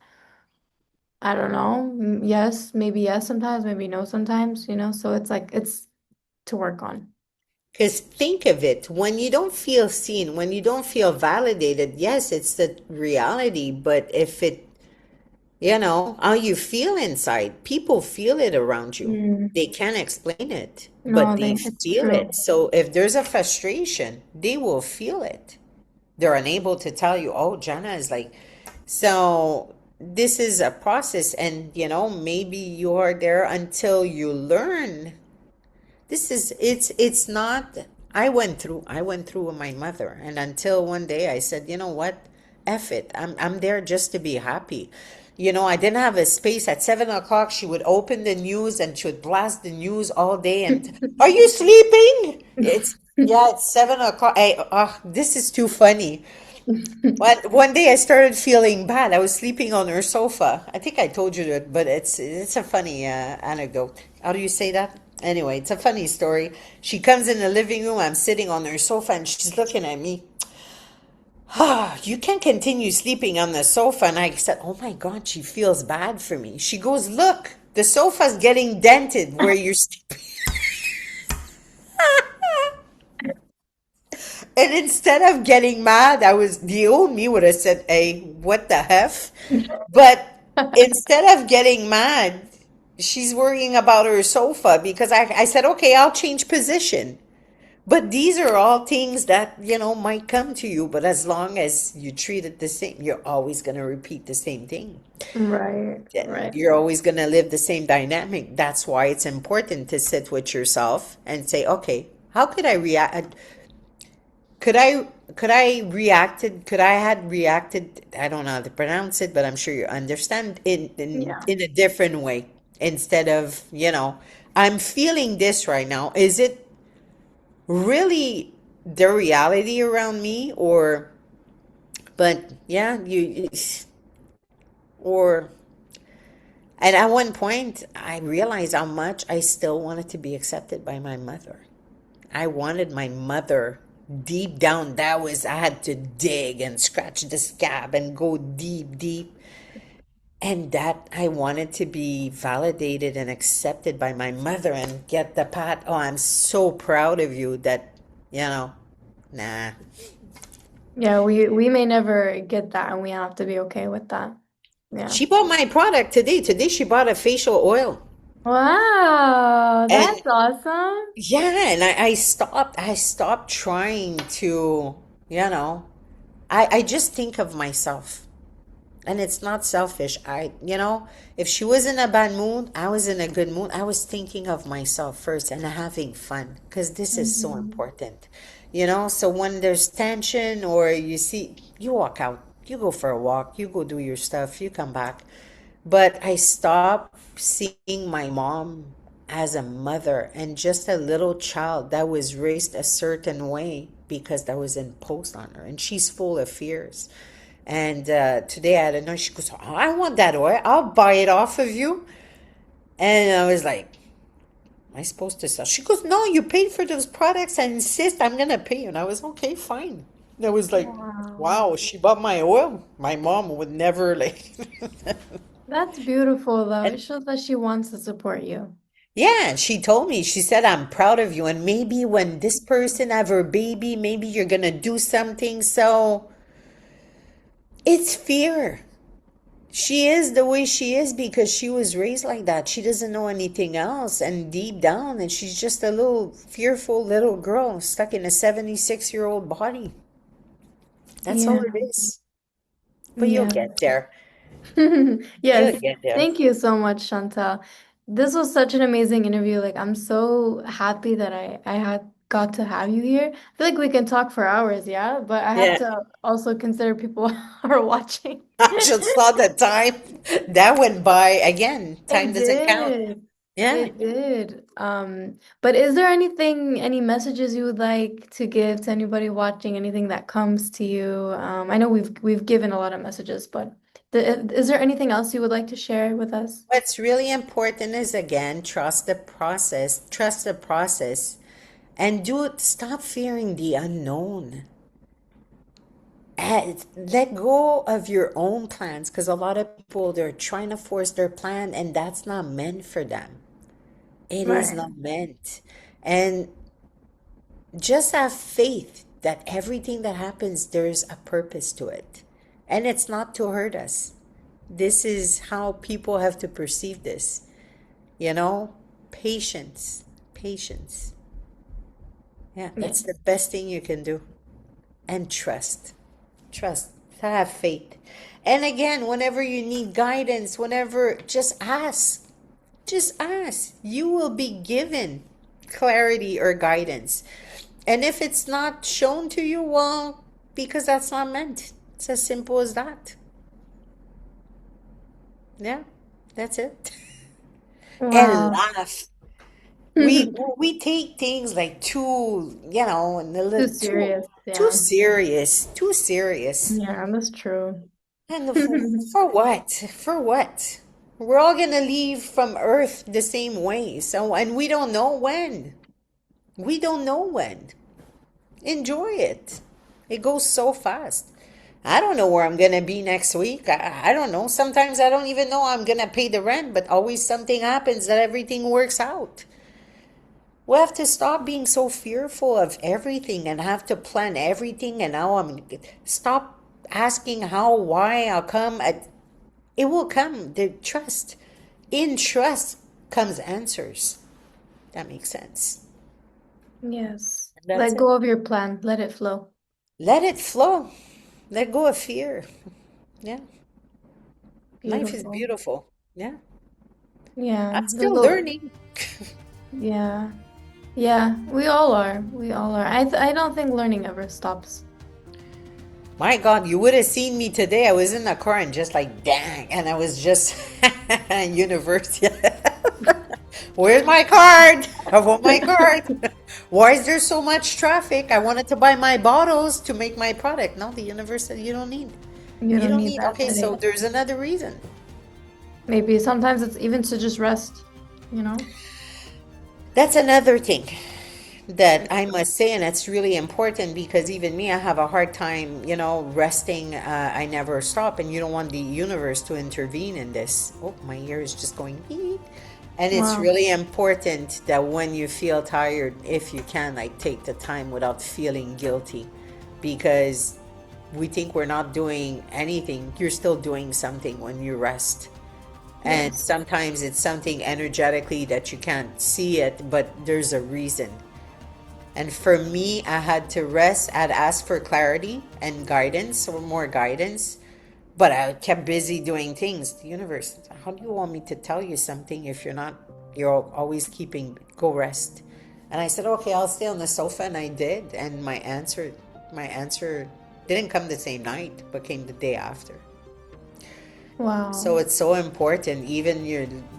I don't know. Yes, sometimes, maybe no sometimes, you know. So it's like it's to work on. Because think of it, when you don't feel seen, when you don't feel validated, yes, it's the reality. But if it, how you feel inside, people feel it around you. Mm. They can't explain it, but No, they it's feel true. it. So if there's a frustration, they will feel it. They're unable to tell you, oh, Jana is like, so this is a process. And, maybe you are there until you learn. It's not, I went through with my mother. And until one day I said, you know what? F it. I'm there just to be happy. I didn't have a space. At 7 o'clock, she would open the news and she would blast the news all day. And are you sleeping? Yeah, it's 7 o'clock. This is too funny. One day I started feeling bad. I was sleeping on her sofa. I think I told you that, but it's a funny anecdote. How do you say that? Anyway, it's a funny story. She comes in the living room. I'm sitting on her sofa, and she's looking at me. You can't continue sleeping on the sofa. And I said, "Oh my God, she feels bad for me." She goes, "Look, the sofa's getting dented where you're sleeping." And instead of getting mad, the old me would have said, "Hey, what the F?" But instead of getting mad, she's worrying about her sofa because I said, okay, I'll change position. But these are all things that, might come to you. But as long as you treat it the same, you're always going to repeat the same thing. Right, And right. you're always going to live the same dynamic. That's why it's important to sit with yourself and say, okay, how could I react? Could I had reacted, I don't know how to pronounce it, but I'm sure you understand, Yeah. in a different way instead of, I'm feeling this right now. Is it really the reality around me? Or, but yeah, or, and at one point I realized how much I still wanted to be accepted by my mother. I wanted my mother deep down. I had to dig and scratch the scab and go deep, deep. And that I wanted to be validated and accepted by my mother and get the pat. Oh, I'm so proud of you that you know, nah. Yeah, we may never get that, and we have to be okay with that. Yeah. She bought my product today. Today she bought a facial oil. Wow, And that's awesome. yeah, and I stopped trying to, you know, I just think of myself. And it's not selfish. If she was in a bad mood, I was in a good mood. I was thinking of myself first and having fun because this is so Hmm. important. So when there's tension or you see, you walk out, you go for a walk, you go do your stuff, you come back. But I stopped seeing my mom as a mother and just a little child that was raised a certain way because that was imposed on her. And she's full of fears. And today I don't know, she goes, "Oh, I want that oil. I'll buy it off of you." And I was like, "Am I supposed to sell?" She goes, "No, you paid for those products. I insist I'm going to pay you." And I was, "Okay, fine." And I was like, Wow. wow, she bought my oil. My mom would never like. That's beautiful, though. It And shows that she wants to support you. yeah, and she told me, she said, "I'm proud of you. And maybe when this person have her baby, maybe you're going to do something." So it's fear. She is the way she is because she was raised like that. She doesn't know anything else. And deep down, and she's just a little fearful little girl stuck in a 76-year-old body. That's all Yeah. it is. But you'll Yeah. get there. You'll Yes. get there. Thank you so much, Chantal. This was such an amazing interview. Like, I'm so happy that I had got to have you here. I feel like we can talk for hours, yeah, but I have Yeah. to also consider people are watching. I just saw the time. That went by again. Time It doesn't count. did. Yeah. It did. But is there anything, any messages you would like to give to anybody watching, anything that comes to you? I know we've given a lot of messages, but is there anything else you would like to share with us? What's really important is again, trust the process. Trust the process. And stop fearing the unknown. Let go of your own plans because a lot of people they're trying to force their plan and that's not meant for them. It is Right. not meant. And just have faith that everything that happens there's a purpose to it. And it's not to hurt us. This is how people have to perceive this. You know, patience, patience. Yeah, that's the Yes. best thing you can do. And trust, have faith. And again, whenever you need guidance, whenever, just ask. You will be given clarity or guidance. And if it's not shown to you, well, because that's not meant. It's as simple as that. Yeah, that's it. And Wow. laugh. We take things like too, and a Too little serious. too Yeah. serious, too serious. Yeah, that's true. And for what? For what? We're all gonna leave from Earth the same way. So, and we don't know when. We don't know when. Enjoy it. It goes so fast. I don't know where I'm gonna be next week. I don't know. Sometimes I don't even know I'm gonna pay the rent, but always something happens that everything works out. We have to stop being so fearful of everything and have to plan everything. And now stop asking how, why, how come. It will come. The trust. In trust comes answers. That makes sense. Yes. That's Let it. go of your plan. Let it flow. Let it flow. Let go of fear. Yeah. Life is Beautiful. beautiful. Yeah. Yeah. I'm still learning. Yeah. Yeah. We all are. We all are. I don't think learning ever stops. My God, you would have seen me today. I was in the car and just like, dang. And I was just university. Where's my card? I want my card. Why is there so much traffic? I wanted to buy my bottles to make my product. No, the university, you don't need. You You don't don't need need. that Okay, so today. there's another reason. Maybe sometimes it's even to just rest, you know? That's another thing that I must say, and it's really important because even me, I have a hard time, resting. I never stop, and you don't want the universe to intervene in this. Oh, my ear is just going beep. And it's Wow. really important that when you feel tired, if you can, like take the time without feeling guilty, because we think we're not doing anything. You're still doing something when you rest. And Yes. sometimes it's something energetically that you can't see it, but there's a reason. And for me, I had to rest. I'd ask for clarity and guidance or more guidance, but I kept busy doing things. The universe, how do you want me to tell you something if you're always keeping, go rest. And I said, okay, I'll stay on the sofa. And I did. And my answer didn't come the same night, but came the day after. So Wow. it's so important, even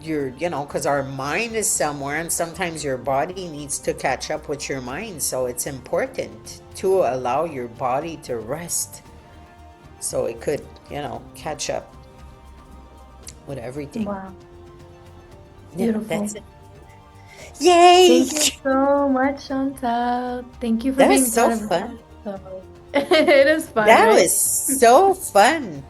because our mind is somewhere, and sometimes your body needs to catch up with your mind. So it's important to allow your body to rest so it could, catch up with everything. Wow. Yeah, that's Beautiful. it. Yay! Thank you so much, Chantal. Thank you for That was being so part of this fun. episode. It is fun, That right? was so fun.